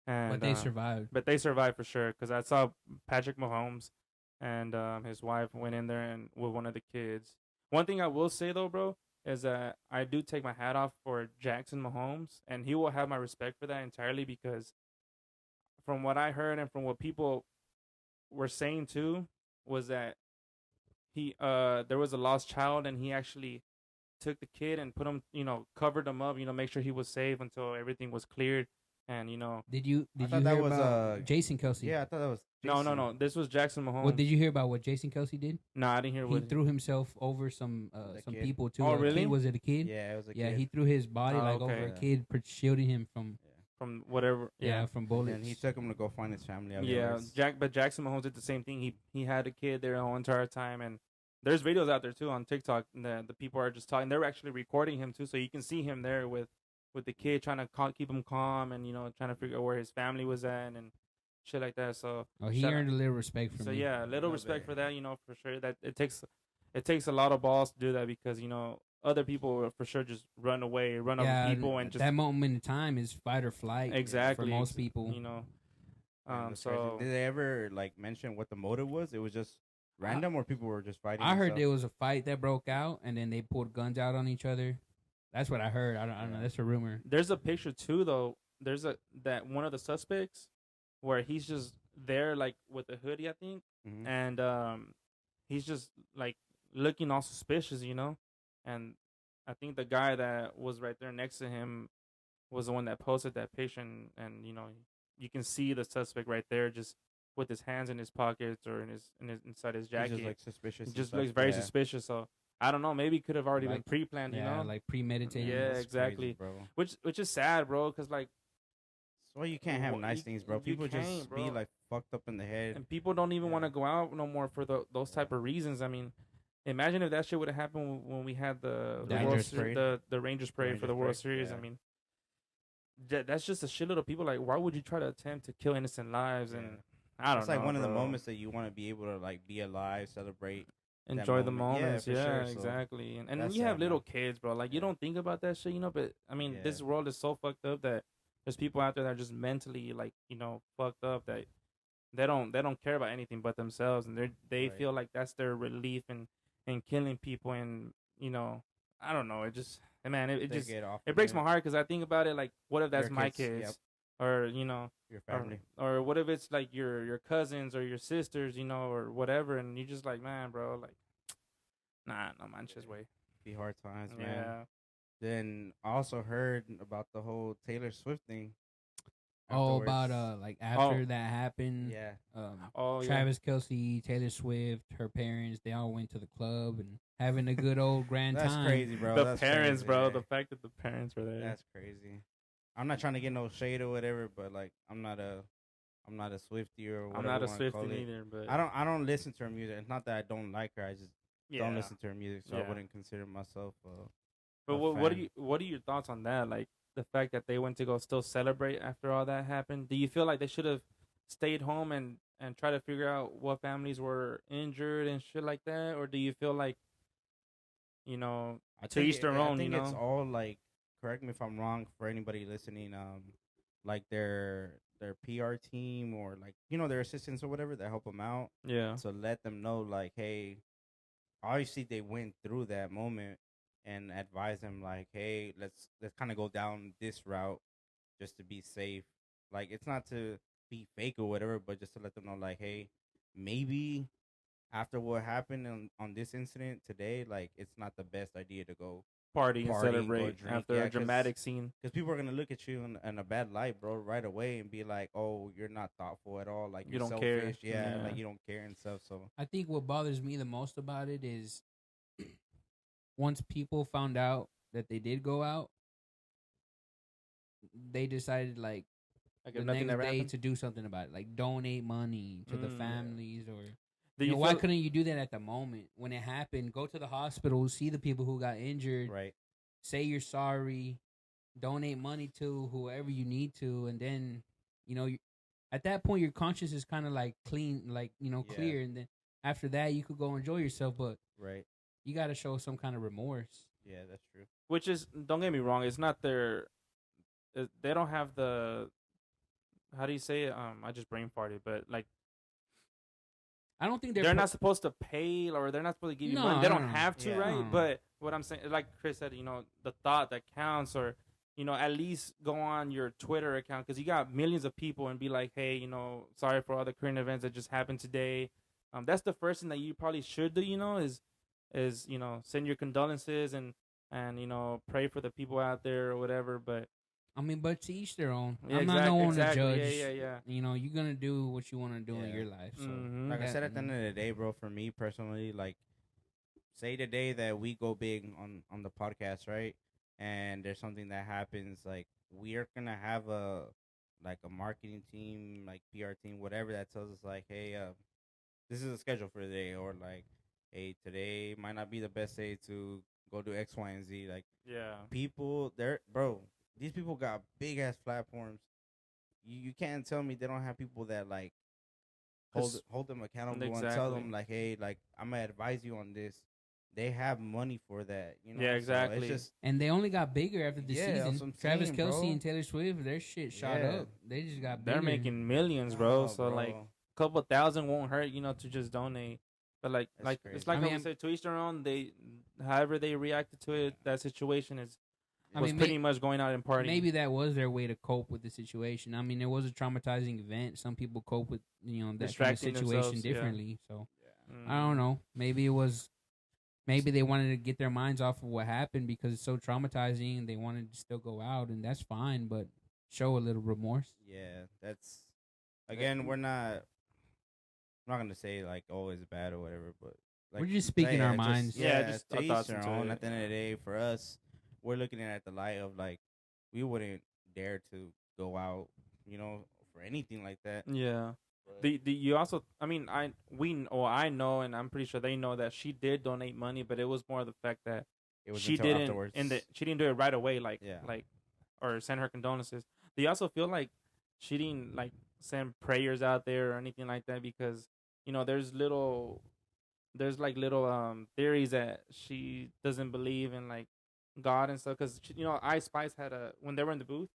And But they survived. But they survived for sure because I saw Patrick Mahomes and his wife went in there and with one of the kids. One thing I will say though, bro, is that I do take my hat off for Jackson Mahomes, and he will have my respect for that entirely because from what I heard and from what people were saying too, was that he there was a lost child and he actually took the kid and put him, covered him up, make sure he was safe until everything was cleared. And Did you thought that hear was, about Jason Kelsey? Yeah, I thought that was. no. This was Jackson Mahomes. What did you hear about what Jason Kelsey did? No, I didn't hear He what threw himself over some kid? people too. Oh, A really? kid, was it a kid? Yeah, it was a Yeah, kid. he threw his body Oh, over okay. a kid, shielding him from from whatever. Yeah. from bullets. And he took him to go find his family. Yeah, afterwards. but Jackson Mahomes did the same thing. He had a kid there the whole entire time, and there's videos out there too on TikTok. The people are just talking. They're actually recording him too, so you can see him there with the kid trying to keep him calm and trying to figure out where his family was at and shit like that. So he shout earned a little respect from So me. yeah, a little Love respect it. for that. For sure that it takes a lot of balls to do that because other people will for sure just run away, run over people, and just that moment in time is fight or flight. exactly for most people. Damn, that's crazy. So Did they ever mention what the motive was? It was just random, or people were just fighting. I heard and there was a fight that broke out, and then they pulled guns out on each other. That's what I heard. I don't know. That's a rumor. there's a picture too though. There's that one of the suspects where he's just there like with a hoodie, I think, Mhm. and he's just like looking all suspicious, and I think the guy that was right there next to him was the one that posted that picture, and you can see the suspect right there just with his hands in his pockets or in his inside his He's jacket. just suspicious. It and just stuff. looks very Yeah. suspicious. So I don't know. Maybe it could have already been Like- pre-planned. Like premeditated. Yeah, That's exactly. crazy, bro. Which is sad, bro. Because like, That's why you can't have Well, nice you- things, bro. you People can't, just bro. be like fucked up in the head. and people don't even Yeah. want to go out no more for those type of reasons. I mean, imagine if that shit would have happened when we had the The World Rangers Series, parade. the Rangers parade for the Rangers World parade, Series. yeah. I mean, that's just a shitload of people. Like, why would you try to attempt to kill innocent lives? And I don't It's know. like one of the bro. moments that you want to be able to be alive, celebrate. that Enjoy the moment. Yeah, moments. for Yeah, sure. So, exactly. And that's you have sad, little man. kids, bro. Like you Yeah. don't think about that shit, But I mean, this Yeah. world is so fucked up that there's people out there that are just mentally fucked up that they don't care about anything but themselves, and they Right. feel like that's their relief in killing people, and I don't know. It just man, it They just get off it of breaks my heart because I think about it like, what if that's Your my kids, kids, yep. or Your family. or what if it's like your cousins or your sisters, or whatever, and you're just like, man, bro, like, nah, no manches way. Be hard times, man. Yeah. Then I also heard about the whole Taylor Swift thing. Oh, afterwards. about after Oh. that happened. Yeah. Oh, yeah. Travis Kelsey, Taylor Swift, her parents, they all went to the club and having a good old grand That's time. crazy, bro. The That's parents, crazy, bro. yeah. The fact that the parents were there. That's crazy. I'm not trying to get no shade or whatever, but I'm not a Swiftie or whatever. I'm not a you wanna call Swiftie it. either, but I don't listen to her music. It's not that I don't like her. I just yeah. don't listen to her music, so I Yeah. wouldn't consider myself. But a what are your thoughts on that? Like the fact that they went to go still celebrate after all that happened. Do you feel like they should have stayed home and try to figure out what families were injured and shit like that, or do you feel like I to think each their I own? think it's all correct me if I'm wrong for anybody listening. Their PR team or their assistants or whatever that help them out. Yeah. To let them know hey, obviously they went through that moment and advise them hey, let's kind of go down this route just to be safe. It's not to be fake or whatever, but just to let them know hey, maybe after what happened on this incident today, it's not the best idea to go Party and go celebrate drink. after Yeah, a 'cause- dramatic scene. because people are gonna look at you in a bad light, bro, right away and be like, "Oh, you're not thoughtful at all. You You're don't care." selfish. Yeah, Yeah. you don't care and stuff." So I think what bothers me the most about it is once people found out that they did go out, they decided Like the if nothing next ever day happened. to do something about it, like donate money to the Mm. families or Do you why feel couldn't you do that at the moment when it happened? Go to the hospital, see the people who got injured, Right. say you're sorry, donate money to whoever you need to, and then at that point your conscience is kind of like clean, like Yeah. clear, and then after that you could go enjoy yourself. But Right. you got to show some kind of remorse. Yeah, that's true. which is, don't get me wrong, it's not their, they don't have the, how do you say it? I just brain farted, but like I don't think they're not supposed to pay, or they're not supposed to give you money. They don't have to, Yeah. right? No. But what I'm saying, like Chris said, the thought that counts, or at least go on your Twitter account, because you got millions of people, and be like, hey, sorry for all the current events that just happened today. That's the first thing that you probably should do. Is send your condolences, and pray for the people out there or whatever. But I mean, but to each their own. yeah, I'm not no one exactly. to judge. Yeah. You're gonna do what you want to do in Yeah. your life. So, Mhm. Like I said, at the that- end of the day, bro, for me personally, like, say the day that we go big on the podcast, right? And there's something that happens, like, we are gonna have a marketing team, like PR team, whatever, that tells us like, hey, this is a schedule for the day, or like, hey, today might not be the best day to go do X, Y, and Z. Like, Yeah. people, these people got big ass platforms. You can't tell me they don't have people that like hold them accountable and tell Exactly. them like, hey, like, I'm gonna advise you on this. They have money for that, Yeah, So exactly. it's just and they only got bigger after the Yeah, that's season. what I'm Travis saying, Kelsey bro. and Taylor Swift, their shit shot Yeah. up. They just got bigger. They're making millions, bro. Oh, So bro. like, couple thousand won't hurt, to just donate. But like, That's it's crazy. like I how mean, we said, to each their own. However they reacted to it, that situation was I mean, pretty much going out and partying. Maybe that was their way to cope with the situation. I mean, it was a traumatizing event. Some people cope with that kind of Distracting situation themselves, yeah. differently. So Mm. I don't know. Maybe it was. Maybe they wanted to get their minds off of what happened because it's so traumatizing, and they wanted to still go out, and that's fine. But show a little remorse. Yeah, that's again. I'm not gonna say like, oh, it's bad or whatever, but like, We're just speaking our just- minds. Yeah, Yeah, just to our each thoughts their into own. it. At the end of the day, for us, we're looking at it at the light of like, we wouldn't dare to go out, for anything like that. Yeah. But- The you also, I mean, I know, and I'm pretty sure they know that she did donate money, but it was more the fact that it was she until didn't afterwards. she didn't do it right away, like Yeah. or send her condolences. Do you also feel like she didn't like send prayers out there or anything like that, because there's like little theories that she doesn't believe in like God and stuff, because Ice Spice had when they were in the booth,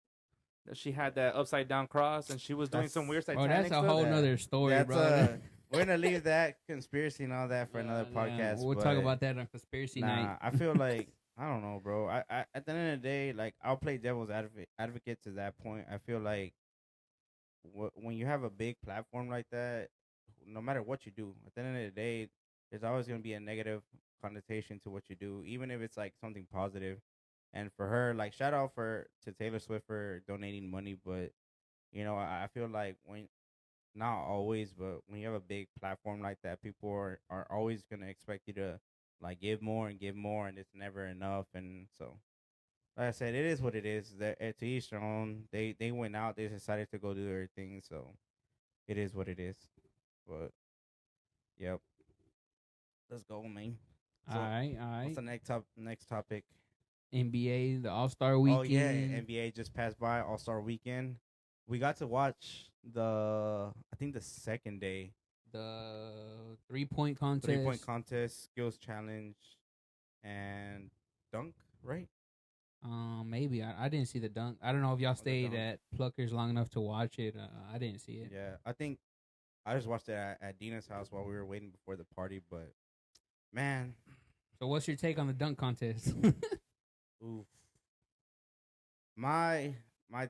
that she had that upside down cross, and she was doing some weird Oh, satanic that's a stuff. whole Yeah. nother story, That's bro. we're gonna leave that conspiracy and all that for another Yeah, podcast. We'll talk but about that on conspiracy Nah, night. I feel like I don't know, bro. I at the end of the day, like, I'll play devil's advocate to that point. I feel like when you have a big platform like that, no matter what you do, at the end of the day, there's always gonna be a negative connotation to what you do, even if it's like something positive. And for her, like, shout out to Taylor Swift for donating money, but I feel like not always, but when you have a big platform like that, people are always gonna expect you to like give more and give more, and it's never enough. And so, like I said, it is what it is. That to each their own. They went out, they decided to go do their thing, so it is what it is. But yep, let's go, man. So, All right. what's the next topic? NBA, the All Star Weekend. Oh yeah, NBA just passed by, All Star Weekend. We got to watch I think the second day, The 3-point contest. 3-point contest, skills challenge, and dunk, right? Maybe I didn't see the dunk. I don't know if y'all the stayed dunk. at Pluckers long enough to watch it. I didn't see it. Yeah, I think I just watched it at Dina's house while we were waiting before the party. But man, So what's your take on the dunk contest? oof. My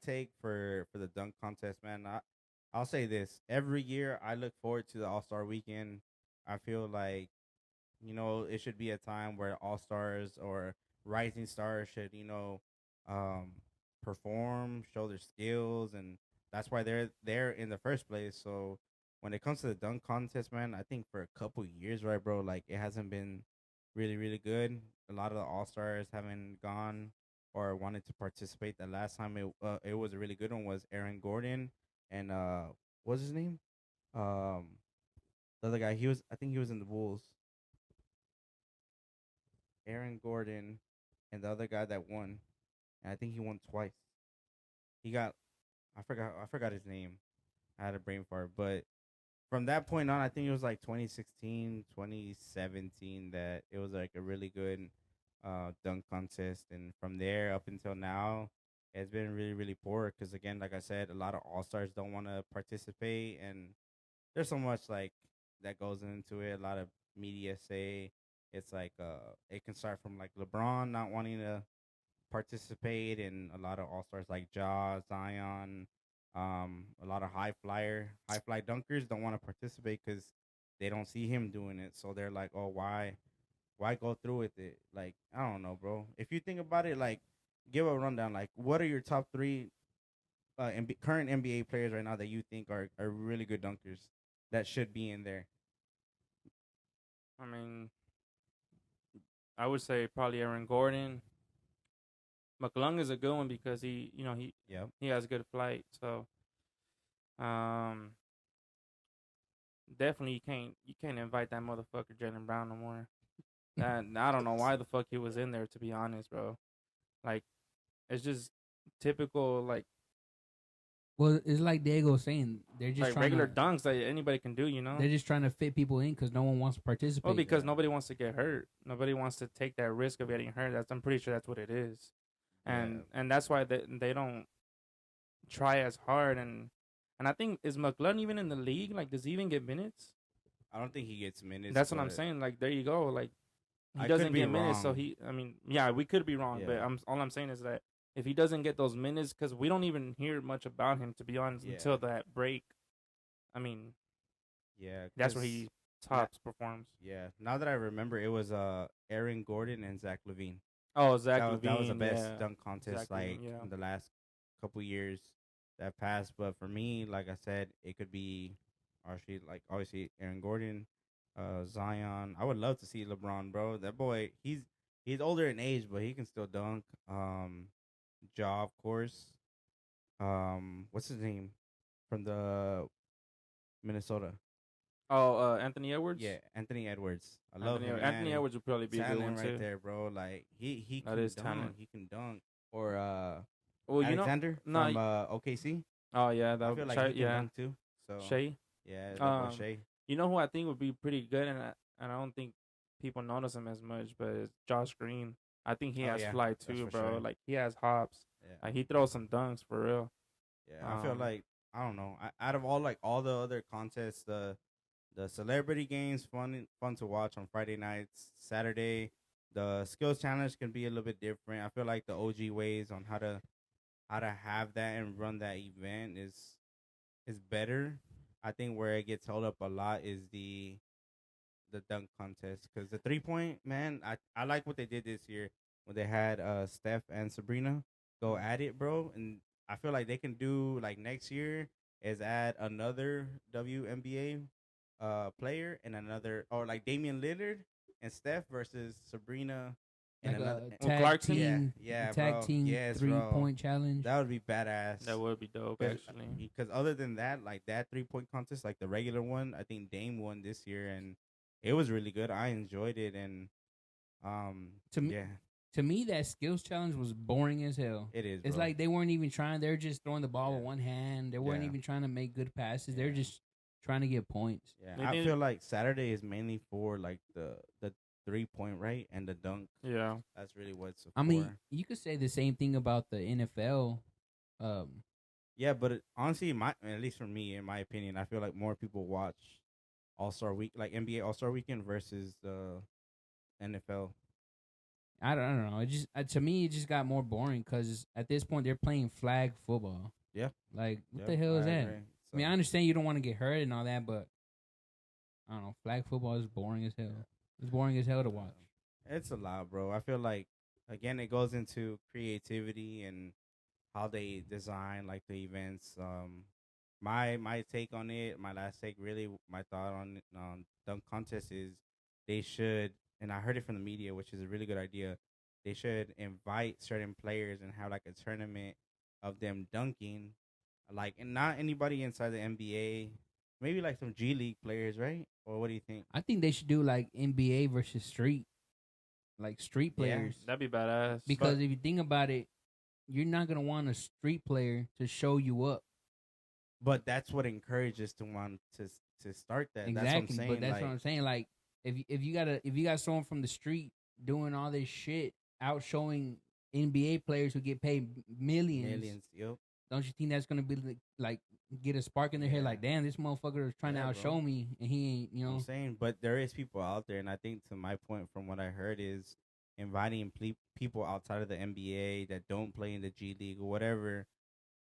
take for the dunk contest, man. I'll say this: every year I look forward to the All Star Weekend. I feel like it should be a time where All Stars or rising stars should um, perform, show their skills, and that's why they're there in the first place. So when it comes to the dunk contest, man, I think for a couple years, right, bro, like, it hasn't been really, really good. A lot of the All Stars haven't gone or wanted to participate. The last time it was a really good one was Aaron Gordon and what's his name? Um, The other guy, I think he was in the Bulls. Aaron Gordon, and the other guy that won, and I think he won twice. He got, I forgot his name. I had a brain fart, but from that point on, I think it was like 2016, 2017 that it was like a really good dunk contest, and from there up until now, it's been really really poor. Because again, like I said, a lot of all stars don't want to participate, and there's so much like that goes into it. A lot of media say it's like it can start from like LeBron not wanting to participate, and a lot of all stars like Ja, Zion, a lot of high fly dunkers don't want to participate because they don't see him doing it. So they're like, oh, why go through with it? Like, I don't know, bro. If you think about it, like, give a rundown. Like, what are your top three current NBA players right now that you think are really good dunkers that should be in there? I mean, I would say probably Aaron Gordon. McClung is a good one because Yep. he has good flight. So, um, definitely you can't invite that motherfucker Jaylen Brown no more. And I don't know why the fuck he was in there, to be honest, bro. Like, it's just typical Well, it's like Diego was saying, they're just like trying regular to, dunks that anybody can do, you know. they're just trying to fit people in because no one wants to participate. Well, because Yeah. nobody wants to get hurt. Nobody wants to take that risk of getting hurt. I'm pretty sure that's what it is, and Yeah. and that's why they don't try as hard. And I think, is McClung even in the league? Like, does he even get minutes? I don't think he gets minutes. That's what I'm but saying. Like, there you go. Like, he I doesn't could be get minutes, so wrong. I mean, yeah, we could be wrong, but Yeah. all I'm saying is that if he doesn't get those minutes, because we don't even hear much about him, to be honest, Yeah. until that break. I mean, Yeah, that's where 'cause he tops performs. yeah. Now that I remember, it was Aaron Gordon and Zach Levine. Oh, Zach That was the Levine, best yeah, dunk contest Zach Levine, like yeah. in the last couple years that passed. But for me, like I said, it could be actually like obviously Aaron Gordon, Zion. I would love to see LeBron, bro. That boy, he's older in age, but he can still dunk. Ja, of course. What's his name from the Minnesota? Oh, Anthony Edwards. Yeah, Anthony Edwards. I love him, man. Anthony Edwards would probably be a good Talent one right too. there, bro. Like he That can is dunk. talent. He can dunk. Or Well, Alexander no, from OKC. oh yeah, I feel like he can dunk too. So Shea. yeah, that boy Um, Shea. You know who I think would be pretty good, and I don't think people notice him as much, but it's Josh Green. I think he Oh, has yeah, fly that's too, for bro. sure. Like, he has hops. Yeah, Like, he throws some dunks for real. yeah. I feel Um, like I don't know. Out of all the other contests, the celebrity games fun to watch on Friday nights, Saturday. The skills challenge can be a little bit different. I feel like the OG ways on how to have that and run that event is better. I think where it gets held up a lot is the dunk contest, because the 3 point, man, I like what they did this year when they had Steph and Sabrina go at it, bro, and I feel like they can do like next year is add another WNBA player and another, or like Damian Lillard and Steph versus Sabrina and Like another. a tag Clarkson? team, Yeah, tag bro. team Yes, 3-point challenge. That would be badass. that would be dope, actually. Because other than that, like that 3 point contest, like the regular one, I think Dame won this year, and it was really good. I enjoyed it, and To me, yeah, to me, that skills challenge was boring as hell. it is. It's bro. like they weren't even trying. They're just throwing the ball with Yeah. one hand. They weren't Yeah. even trying to make good passes. They're Yeah. just trying to get points. Yeah, They I did- feel like Saturday is mainly for like the 3 point, right, and the dunk. Yeah. That's really what's for. I mean, you could say the same thing about the NFL. Um, Yeah, but honestly, at least for me, in my opinion, I feel like more people watch All Star Week, like NBA All Star Weekend versus the NFL. I don't know. It just to me, it just got more boring because at this point they're playing flag football. Yeah. Like, what Yep, the hell is I that? agree. I mean, I So, understand you don't want to get hurt and all that, but I don't know. Flag football is boring as hell. It's boring as hell to watch. it's a lot, bro. I feel like again it goes into creativity and how they design like the events. My take on it, my last take, really, my thought on dunk contest is they should, and I heard it from the media, which is a really good idea. They should invite certain players and have like a tournament of them dunking, like, and not anybody inside the NBA. maybe like some G League players, right? Or what do you think? I think they should do like NBA versus street, like street Yeah. players. That'd be badass. Because But- if you think about it, you're not gonna want a street player to show you up. But that's what encourages to want to start that. Exactly, That's what I'm saying. but that's like, what I'm saying. Like if you got someone from the street doing all this shit, out showing NBA players who get paid millions, Yep. don't you think that's gonna be like get a spark in their head? Yeah. Like, damn, this motherfucker is trying Yeah, to bro. outshow me, and he ain't. You know, I'm saying, but there is people out there, and I think to my point from what I heard is inviting people outside of the NBA that don't play in the G League or whatever,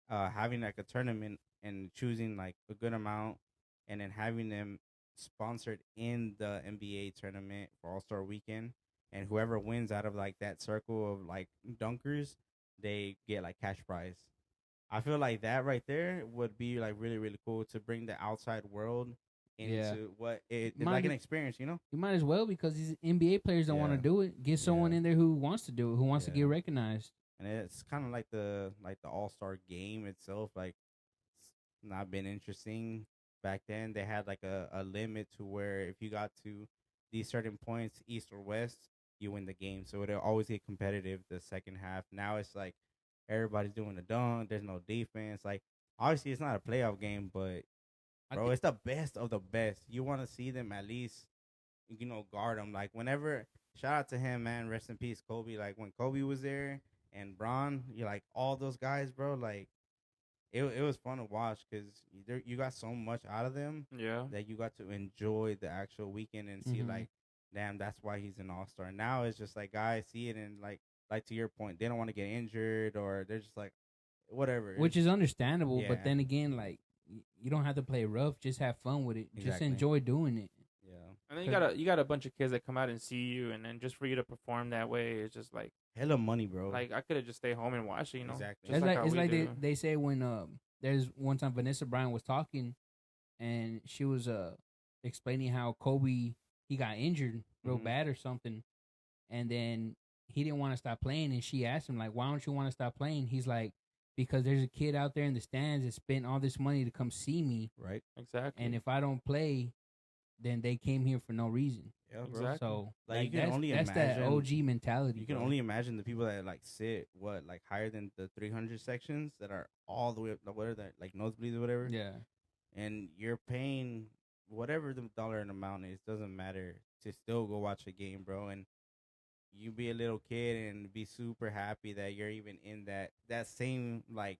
having like a tournament and choosing like a good amount, and then having them sponsored in the NBA tournament for All Star Weekend, and whoever wins out of like that circle of like dunkers, they get like cash prize. I feel like that right there would be like really really cool to bring the outside world into Yeah. what it's Might like an be- experience, you know? you might as well because these NBA players don't want to Yeah. do it. Get someone Yeah. in there who wants to do it, who wants to Yeah. get recognized. And it's kind of like the All Star game itself. Like it's not been interesting back then. They had like a limit to where if you got to these certain points, east or west, you win the game. So it'll always get competitive the second half. Now it's like everybody's doing a dunk. There's no defense. Like obviously it's not a playoff game, but I bro, think- it's the best of the best. You want to see them at least, guard them. Like whenever, shout out to him, man. Rest in peace, Kobe. Like when Kobe was there and Bron, you're like all those guys, bro. Like it was fun to watch because you got so much out of them Yeah. that you got to enjoy the actual weekend and see Mhm. like, damn, that's why he's an all star. Now it's just like guys see it and like to your point, they don't want to get injured or they're just like whatever. which is understandable. Yeah. But then again, like you don't have to play rough. Just have fun with it. Just Exactly. enjoy doing it. yeah. And then you got a bunch of kids that come out and see you, and then just for you to perform that way, it's just like Hella money, bro. I could have just stayed home and watched it, you know. Exactly. Just how It's we like do. they say when there's one time Vanessa Bryant was talking, and she was explaining how Kobe he got injured real Mhm. bad or something, and then he didn't want to stop playing, and she asked him like, "Why don't you want to stop playing?" He's like, "Because there's a kid out there in the stands that spent all this money to come see me, right. Exactly. and if I don't play, then they came here for no reason." Yeah, bro. Exactly. So Like, you can that's, only that's that imagine- OG mentality. You can bro. only imagine the people that like sit like higher than the 300 sections that are all the way up, what are that, like nosebleeds or whatever. Yeah. And you're paying whatever the dollar and amount is, doesn't matter, to still go watch a game, bro. And you be a little kid and be super happy that you're even in that same like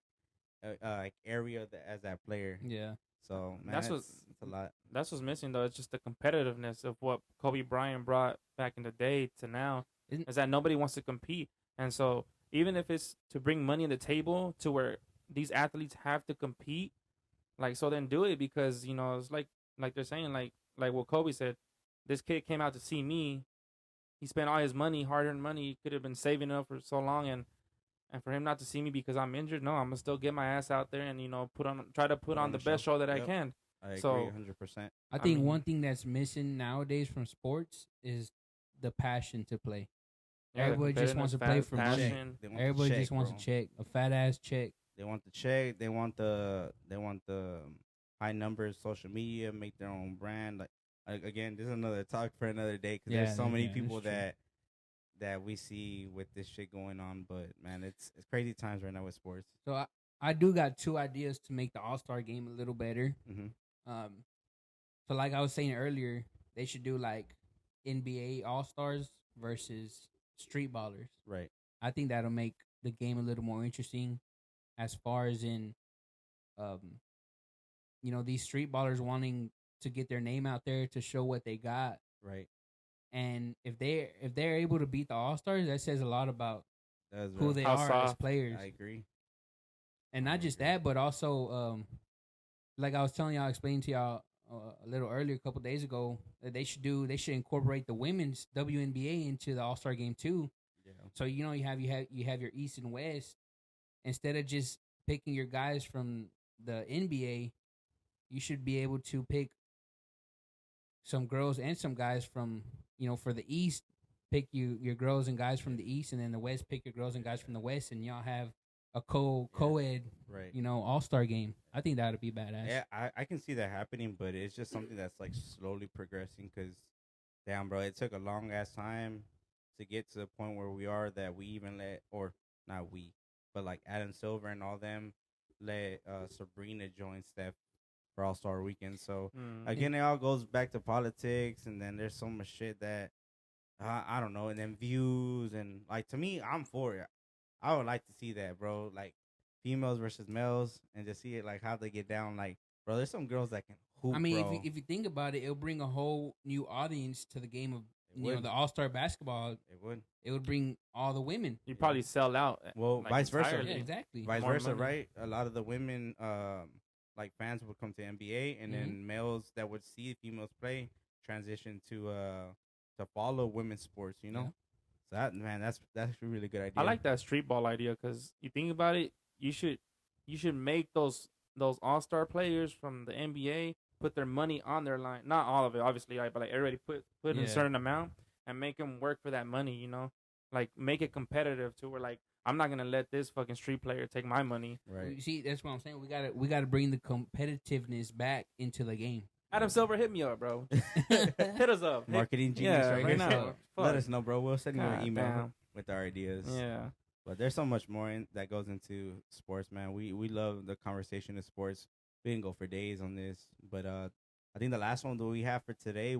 area as that player. Yeah. So man, That's what- it's a lot. That's what's missing though. It's just the competitiveness of what Kobe Bryant brought back in the day to now. Isn't- Is that nobody wants to compete, and so even if it's to bring money on the table to where these athletes have to compete, like so then do it because it's like they're saying like what Kobe said. This kid came out to see me. He spent all his money, hard-earned money. He could have been saving up for so long, and for him not to see me because I'm injured, no, I'm gonna still get my ass out there and try to put on the best show that I Yep. can. I agree So- 100%. I think mean- one thing that's missing nowadays from sports is the passion to play. Yeah, the Everybody just wants to play competitiveness, for money. passion. They want the Everybody check, just wants bro. a check, a fat ass check. They want the check. They want the high numbers, social media, make their own brand. Like again, this is another talk for another day because Yeah, there's so many yeah, people that's true. that we see with this shit going on. But man, it's crazy times right now with sports. So I do got two ideas to make the All-Star game a little better. Mm-hmm. So like I was saying earlier, they should do like NBA All-Stars versus street ballers. Right. I think that'll make the game a little more interesting as far as in these street ballers wanting to get their name out there to show what they got. Right. And if they're able to beat the All-Stars, that says a lot about That's who real. they How are as soft. players. I agree. And I not just agree. that, but also like I was telling y'all, explaining to y'all a little earlier, a couple days ago, that they should incorporate the women's WNBA into the All-Star game too. Yeah. So you have your East and West. Instead of just picking your guys from the NBA, you should be able to pick some girls and some guys from for the East. Pick your girls and guys from the East, and then the West pick your girls and guys from the West, and y'all have a co-ed Right. All-Star game. I think that would be badass. Yeah, I can see that happening, but it's just something that's like slowly progressing. Cause damn, bro, it took a long ass time to get to the point where we are that we even let, or not we, but like Adam Silver and all them let Sabrina join Steph for All Star Weekend. So again, it all goes back to politics, and then there's so much shit that I don't know, and then views and like to me, I'm for it. I would like to see that, bro. Like females versus males, and just see it like how they get down. Like, bro, there's some girls that can hoop. I mean, bro. if you think about it, it'll bring a whole new audience to the game of It would. the All-Star basketball. It would. It would bring all the women. You probably sell out. Well, vice versa. entirely. Yeah, exactly. Vice More versa, money. right? A lot of the women, like fans would come to NBA, and then males that would see females play transition to follow women's sports. You know, so that man, that's a really good idea. I like that street ball idea because you think about it, you should make those all-star players from the NBA put their money on their line. Not all of it, obviously, right? But like everybody put in a certain amount and make them work for that money. You know, like make it competitive to where like I'm not gonna let this fucking street player take my money. Right. You see, that's what I'm saying. We gotta bring the competitiveness back into the game. Adam Silver, hit me up, bro. Hit us up. Marketing genius right here. now. Let us know, bro. We'll send you an God email damn. with our ideas. Yeah. But there's so much more that goes into sports, man. We love the conversation of sports. We can go for days on this, but I think the last one that we have for today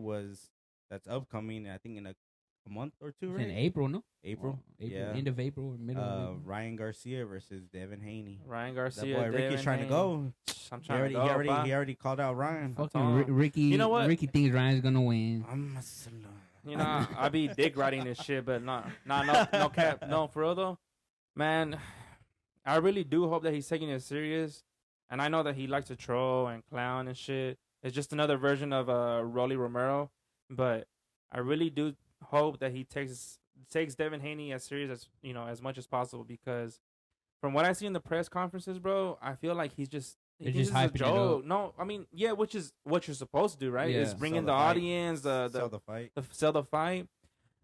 that's upcoming. I think in a month or two, It's right? in April, no? April, yeah. End of April or middle of April. Ryan Garcia versus Devin Haney. Ryan That Garcia. boy Ricky's Devin trying to Haney. go. I'm He trying to go. he already called out Ryan. Fucking Ricky. You know what? Ricky thinks Ryan's gonna win. I'm a salon. You know, I be dick riding this shit, but no cap, no, for real though, man. I really do hope that he's taking it serious, and I know that he likes to troll and clown and shit. It's just another version of Rolly Romero, but I really do hope that he takes Devin Haney as serious as as much as possible, because from what I see in the press conferences, bro, I feel like he's just They're he's just a hyping it joke. up. No, I mean, yeah, which is what you're supposed to do, right? Yeah. Is bring Sell in the the fight. audience, Sell the fight. sell the fight.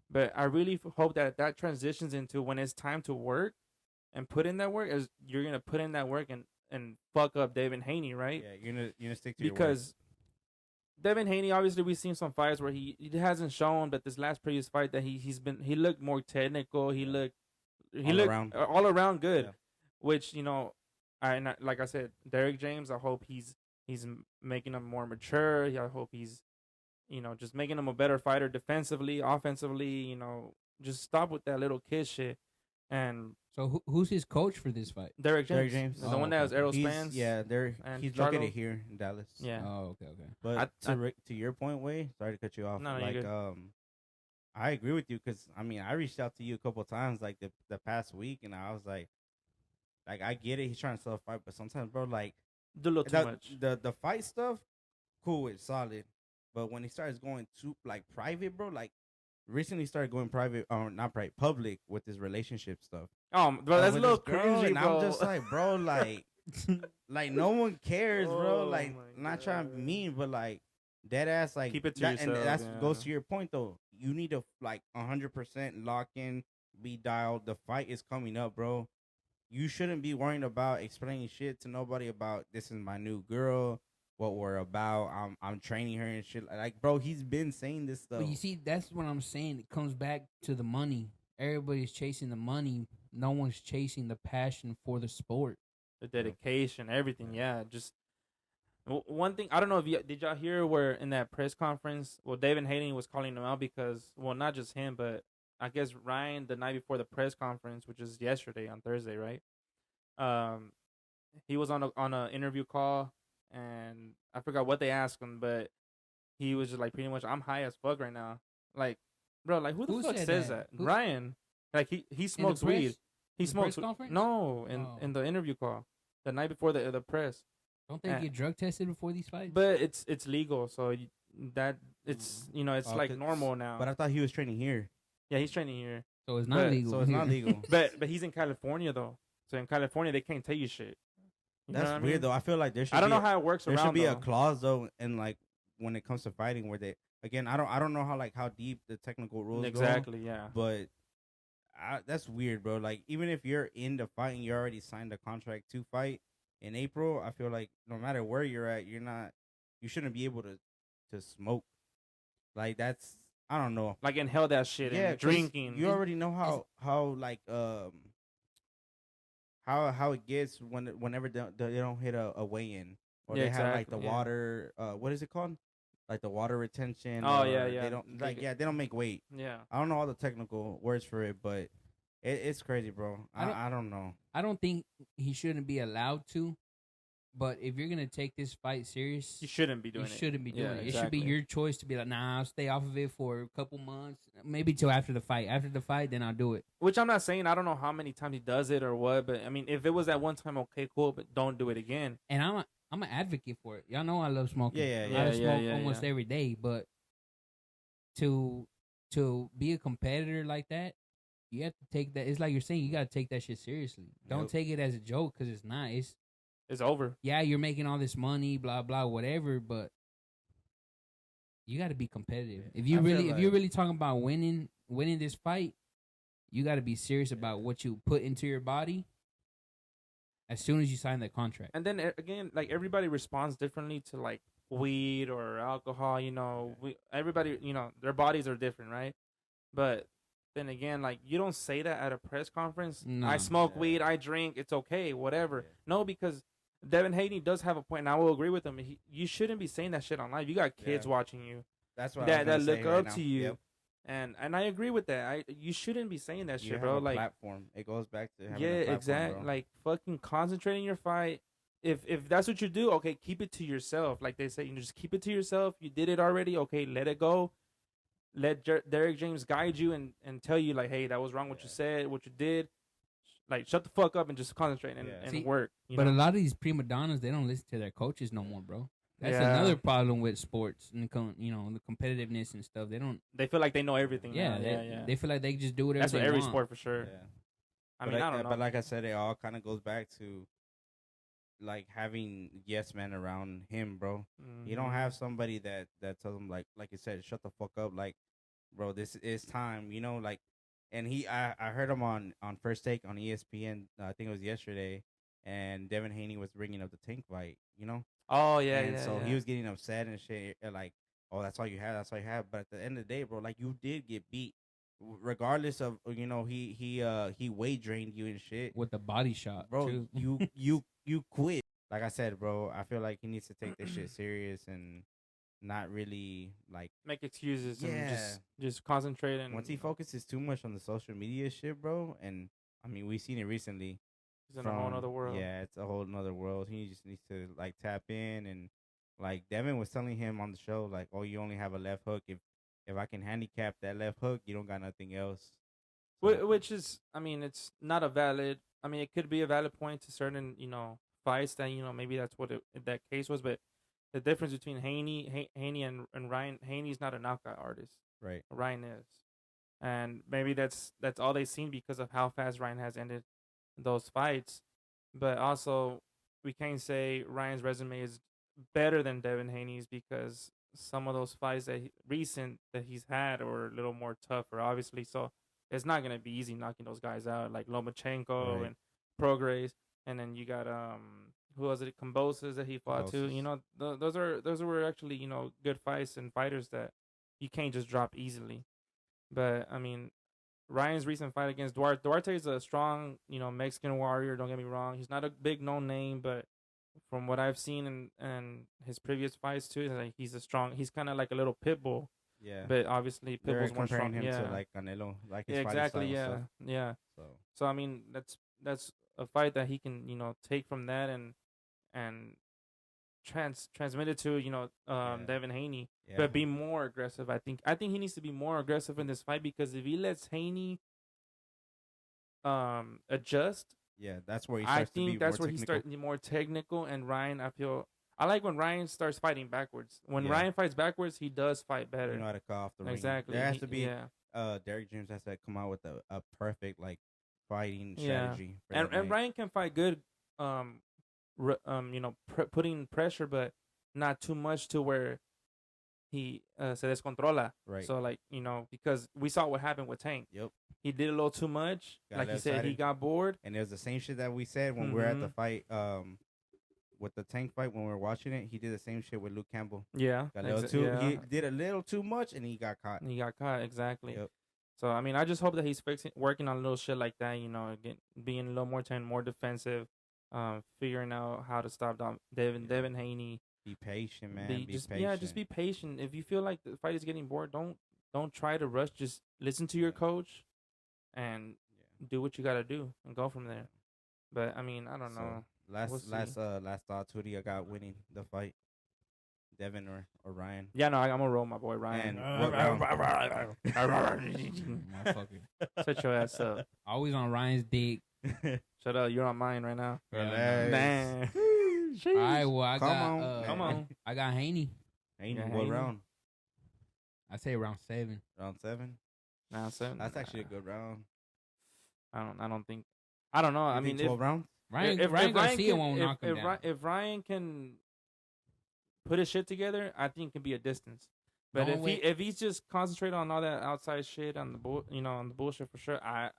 But I really hope that transitions into when it's time to work and put in that work, as you're gonna put in that work and fuck up Devin Haney, right? Yeah, you're gonna stick to your Because Devin Haney, obviously, we've seen some fights where he hasn't shown, but this last previous fight that he looked more technical. He looked all around good, Yeah. which like I said, Derek James. I hope he's making him more mature. I hope he's just making him a better fighter defensively, offensively. Just stop with that little kid shit. And So who's his coach for this fight? Derek James, Derek James. the one that has He's- Aerospans. Yeah, and he's Charlo. located here in Dallas. Yeah. Oh, okay. But to your point, Way, sorry to cut you off. No, you're like, good. I agree with you because I mean, I reached out to you a couple of times like the past week, and I was like I get it. He's trying to sell a fight, but sometimes, bro, like Do a little too much. the fight stuff, cool, it's solid. But when he starts going too like private, bro, like recently started going private, not private, public with his relationship stuff. Bro, that's a With little this girl, cringy, and bro. I'm just like, bro, like. Like no one cares, bro. Oh Like my not trying to be God. mean, but like dead ass. Like Keep it to that, and yourself, that's yeah. goes to your point though. You need to like 100% lock in, be dialed. The fight is coming up, bro. You shouldn't be worrying about explaining shit to nobody about this is my new girl, what we're about. I'm training her and shit. Like, bro, he's been saying this stuff. But you see, that's what I'm saying. It comes back to the money. Everybody's chasing the money. No one's chasing the passion for the sport. The dedication, everything. Yeah, just one thing. I don't know if did y'all hear where in that press conference, well, David Haney was calling him out because, well, not just him, but I guess Ryan the night before the press conference, which is yesterday on Thursday, right? He was on a interview call, and I forgot what they asked him, but he was just like, pretty much, I'm high as fuck right now. Like, bro, like who the fuck said says that? that? Ryan. Like he smokes press? weed. He In the smokes press conference? No, Oh. in the interview call the night before the press. Don't they get drug tested before these fights? But it's legal, so it's it's Oh, like 'cause- normal now. But I thought he was training here, Yeah, he's training here, so it's not but- legal. so it's not legal. but he's in California though. So in California they can't tell you shit. You know That's what I weird mean? though. I feel like there should. I don't be know how it works there around. should be a though. clause though, and like when it comes to fighting, where they again, I don't know how deep the technical rules go. Exactly. Yeah. But that's weird, bro. Like even if you're in the fight and you already signed a contract to fight, in April, I feel like no matter where you're at, you shouldn't be able to smoke. Like that's I don't know. Like inhale that shit Yeah, and 'cause drinking. you already know how like how it gets whenever they don't hit a weigh in or Yeah, they have like exactly, the yeah. water what is it called, like the water retention. Oh, or yeah, yeah. They don't like they don't make weight. Yeah. I don't know all the technical words for it, but it's crazy, bro. I don't know. I don't think he shouldn't be allowed to. But if you're gonna take this fight serious, You shouldn't be doing you it. shouldn't be doing Yeah, it. It should be exactly. your choice to be like, nah, I'll stay off of it for a couple months, maybe till after the fight. After the fight, then I'll do it. Which I'm not saying. I don't know how many times he does it or what, but I mean, if it was that one time, okay, cool, but don't do it again. And I'm an advocate for it. Y'all know I love smoking. Yeah, I yeah, smoke almost every day. But to be a competitor like that, you have to take that. It's like you're saying, you got to take that shit seriously. Don't Yep. take it as a joke because it's not. It's over. Yeah, you're making all this money, blah blah, whatever, but you got to be competitive. If you I feel really, if you're like- really talking about winning this fight, you got to be serious about what you put into your body as soon as you sign that contract. And then again, like everybody responds differently to like weed or alcohol. You know, everybody, you know, their bodies are different, right? But then again, like you don't say that at a press conference. No. I smoke Yeah. weed, I drink, it's okay, whatever. Yeah. No, because Devin Haney does have a point, and I will agree with him. You shouldn't be saying that shit online. You got kids Yeah. watching you That's what that I was gonna look say up right to now. you, Yep. and I agree with that. You shouldn't be saying that You shit, have bro. a Like, platform. It goes back to having yeah, a platform, exactly. bro. Like, fucking concentrate in your fight. If that's what you do, okay, keep it to yourself. Like they say, you know, just keep it to yourself. You did it already, okay, let it go. Let Derek James guide you and tell you like, hey, that was wrong. What you said, what you did. Like, shut the fuck up and just concentrate and, Yeah. and See, work. You But know? a lot of these prima donnas, they don't listen to their coaches no more, bro. That's Yeah. another problem with sports and the competitiveness and stuff. They don't. They feel like they know everything. Yeah, now. they feel like they can just do whatever That's they what every want. sport for sure. Yeah. I mean, I don't know. But like I said, it all kind of goes back to like having yes men around him, bro. You don't Mhm. have somebody that tells him like you said, shut the fuck up, like, bro, this is time, you know, like. And I heard him on First Take on ESPN. I think it was yesterday, and Devin Haney was bringing up the Tank fight, you know. Oh yeah, And yeah. so yeah. he was getting upset and shit, like, oh, that's all you have, that's all you have. But at the end of the day, bro, like you did get beat, regardless of he weight drained you and shit, with the body shot, bro. too. You quit. Like I said, bro, I feel like he needs to take this shit serious and not really like. make excuses and Yeah. just concentrate and Once he focuses too much on the social media shit, bro, and I mean we've seen it recently. he's in a whole other world. Yeah, it's a whole nother world. He just needs to like tap in and like Devin was telling him on the show, like, oh, you only have a left hook. If I can handicap that left hook, you don't got nothing else. So, Which is, I mean, it's not a valid. I mean, it could be a valid point to certain, fights that maybe that's what that case was. But the difference between Haney and Ryan, Haney's not a knockout artist. right. Ryan is, and maybe that's all they've seen because of how fast Ryan has ended those fights. But also, we can't say Ryan's resume is better than Devin Haney's because some of those fights recent that he's had are a little more tougher, obviously. So it's not gonna be easy knocking those guys out like Lomachenko Right. and Prograis, and then you got who was it, Combosas that he fought too. Kambosos. Those were actually good fights and fighters that you can't just drop easily. But I mean, Ryan's recent fight against Duarte is a strong, Mexican warrior. Don't get me wrong. He's not a big known name, but from what I've seen and his previous fights too, like he's kind of like a little pit bull. Yeah. But obviously, They're Pitbull's more comparing strong. him Yeah, to like Canelo, like his yeah, fighting exactly. style Yeah, and stuff. yeah. So So I mean, that's a fight that he can take from that and transmit it to Yeah. Devin Haney, yeah, but be more aggressive. I think he needs to be more aggressive in this fight because if he lets Haney adjust, yeah, that's where he I starts to be think that's more where he technical. starts more technical. And Ryan, I like when Ryan starts fighting backwards. When Yeah. Ryan fights backwards, he does fight better. You know how to cut off the ring. Exactly. There has He- to be. yeah. Derek James has to come out with a perfect like fighting Yeah. strategy. For And that night. Ryan can fight good, putting pressure, but not too much to where he se descontrola. Right. So like because we saw what happened with Tank. Yep. He did a little too much. Got Like you said, he left-sided. got bored. And it was the same shit that we said when we were at the Mhm. fight with the Tank fight when we were watching it, he did the same shit with Luke Campbell. Yeah, Got a little too. He did a little too much, and he got caught. He got caught exactly. Yep. So I mean, I just hope that he's working on little shit like that. Being a little more defensive, figuring out how to stop Devin Haney. Be patient, man. Be patient. Yeah, just be patient. If you feel like the fight is getting bored, don't try to rush. Just listen to your coach, and do what you gotta do, and go from there. But I mean, I don't know. Last thoughts. Who do you got winning the fight? Devin or Ryan? Yeah, no, I'm gonna roll my boy Ryan. And what round? Motherfucker. Shut your ass up. Always on Ryan's dick. Shut up. You're on mine right now. Relax. Nah. All right, well, I Come on. I got Haney. Haney, Yeah, what Haney. round? I say round 7. Round 7. Nah, 7. That's actually a good round. I don't think. I don't know. You I mean, think 12 rounds. Ryan Garcia won't knock him down. If Ryan can put his shit together, I think it can be a distance. But if he's just concentrated on all that outside shit on the bullshit for sure, I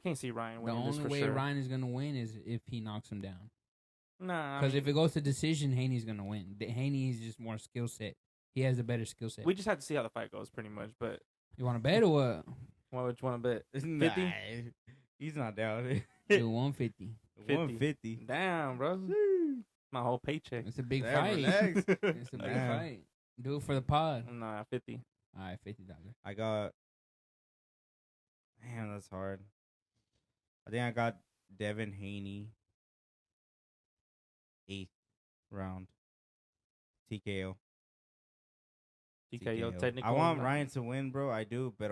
can't see Ryan The winning this only for way sure. Ryan is gonna win is if he knocks him down. Nah, Because if it goes to decision, Haney's gonna win. Haney is just more skill set. He has a better skill set. we just have to see how the fight goes, pretty much. But You want to bet or what? what would you want to bet? 50? Nah, he's not down. Do 150. 150. Damn, bro. My whole paycheck. It's a big Damn, fight. relax. It's a big Damn. fight. Do it for the pod. Nah, 50. All right, $50. I got. Damn, that's hard. I think I got Devin Haney. 8th round. TKO. TKO technical. I want Ryan to win, bro. I do, but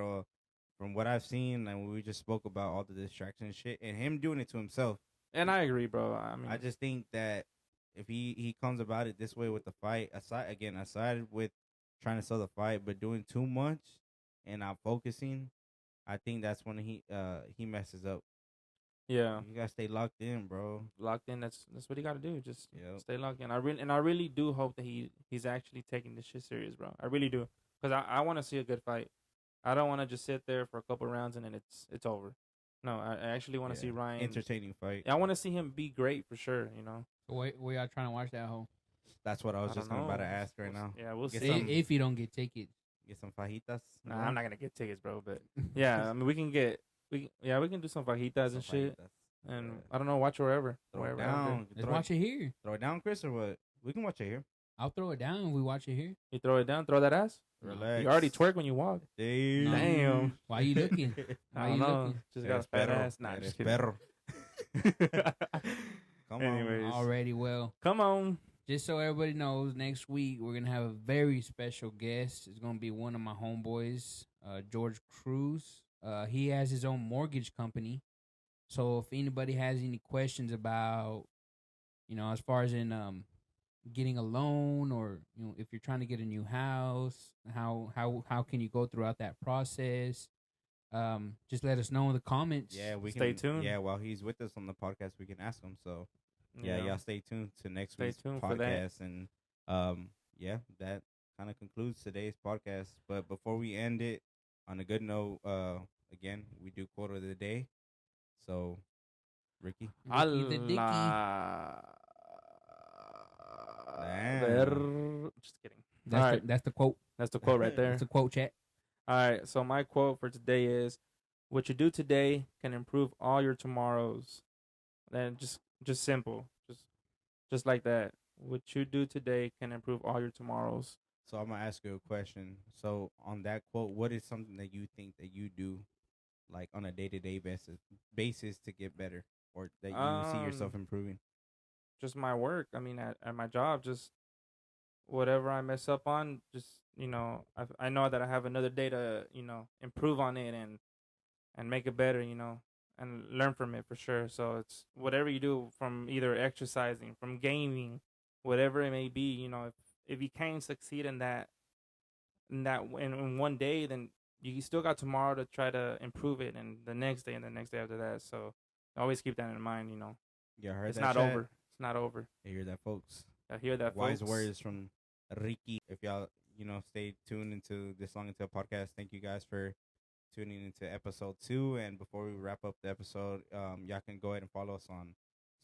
from what I've seen, and we just spoke about all the distraction and shit, and him doing it to himself. And I agree, bro. I mean, I just think that if he comes about it this way with the fight, aside with trying to sell the fight, but doing too much and not focusing, I think that's when he messes up. yeah, You gotta stay locked in, bro. locked in. That's what you got to do. Just Yep. stay locked in. I really do hope that he's actually taking this shit serious, bro. I really do, because I want to see a good fight. I don't want to just sit there for a couple rounds and then it's over. No, I actually want to see Ryan entertaining fight. I want to see him be great for sure. You know. Where y'all trying to watch that hoe? That's what I was I just don't know. about to ask right now. Yeah, we'll Get see. some- If you don't get tickets. Get some fajitas. Nah, I'm not gonna get tickets, bro. But yeah, I mean, we can do some fajitas Some and shit. fajitas. And Yeah. I don't know, watch wherever. Throw it Wherever out there. down. Let's watch it here. Throw it down, Chris, or what? We can watch it here. I'll throw it down if we watch it here. You throw it down, throw that ass. Relax. You already twerk when you walk. Damn. Damn. Why you looking? I Why don't you know. looking? Just got a fat ass. Nah, Eres just kidding. perro. Come Anyways. Already, well, Come on. just so everybody knows, next week we're gonna have a very special guest. It's gonna be one of my homeboys, George Cruz. He has his own mortgage company. So if anybody has any questions about, as far as in getting a loan, or if you're trying to get a new house, how can you go throughout that process? Just let us know in the comments. Yeah, we Stay can, tuned. Yeah, while he's with us on the podcast, we can ask him. So yeah, y'all stay tuned to next Stay week's tuned for that. podcast, and yeah, that kind of concludes today's podcast. But before we end it on a good note, again, we do quote of the day. So, Ricky, Ricky the Dicky. Damn. Just kidding. All right. That's the quote. That's the quote right there. That's the quote, chat. All right. So my quote for today is, "What you do today can improve all your tomorrows." Then just simple, just like that. What you do today can improve all your tomorrows. So I'm gonna ask you a question. So on that quote, what is something that you think that you do, like on a day-to-day basis to get better, or that you see yourself improving? Just my work. I mean, at my job, just whatever I mess up on, just I know that I have another day to improve on it and make it better, and learn from it for sure. So it's whatever you do, from either exercising, from gaming, whatever it may be. If you can't succeed in one day, then you still got tomorrow to try to improve it, and the next day and the next day after that. So always keep that in mind. Yeah, heard It's that, not chat? over. It's not over. You hear that, folks? I hear that, Wise folks. words from Ricky. If y'all, stay tuned into this long into a podcast, thank you guys for tuning into episode 2. And before we wrap up the episode, y'all can go ahead and follow us on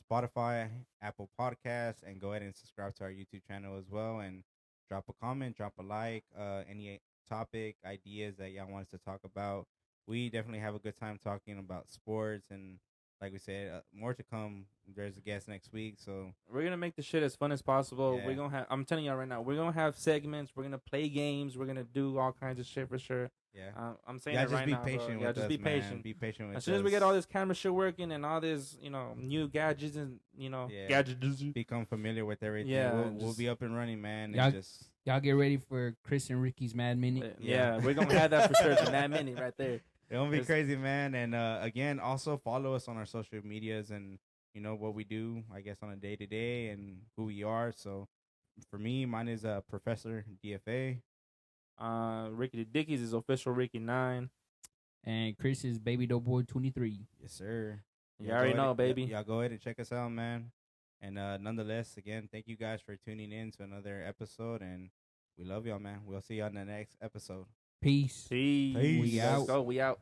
Spotify, Apple Podcasts, and go ahead and subscribe to our YouTube channel as well. And drop a comment, drop a like, any topic, ideas that y'all want us to talk about. We definitely have a good time talking about sports, and like we said, more to come. There's a guest next week, so we're gonna make the shit as fun as possible. Yeah. We're gonna have. I'm telling y'all right now, we're gonna have segments. We're gonna play games. We're gonna do all kinds of shit for sure. yeah. I'm saying Yeah, it just right be now, patient bro. with Yeah, us, just be man. patient. Be patient with us. As soon as we get all this camera shit working and all this, new gadgets and Yeah. gadgets. become familiar with everything, Yeah, we'll just- be up and running, man. Y'all- And just Y'all get ready for Chris and Ricky's Mad Minute. Yeah, we're gonna have that for sure. In that minute right there. it'll be It's- crazy, man. And again, also follow us on our social medias and what we do, I guess, on a day to day and who we are. So for me, mine is Professor DFA. Ricky the Dickies is official Ricky 9. And Chris is Baby Doughboy 23. Yes, sir. You Y'all already go ahead know, and- baby. Y'all go ahead and check us out, man. And nonetheless, again, thank you guys for tuning in to another episode, and we love y'all, man. We'll see y'all in the next episode. Peace. Peace. Peace. We Let's out. go. We out.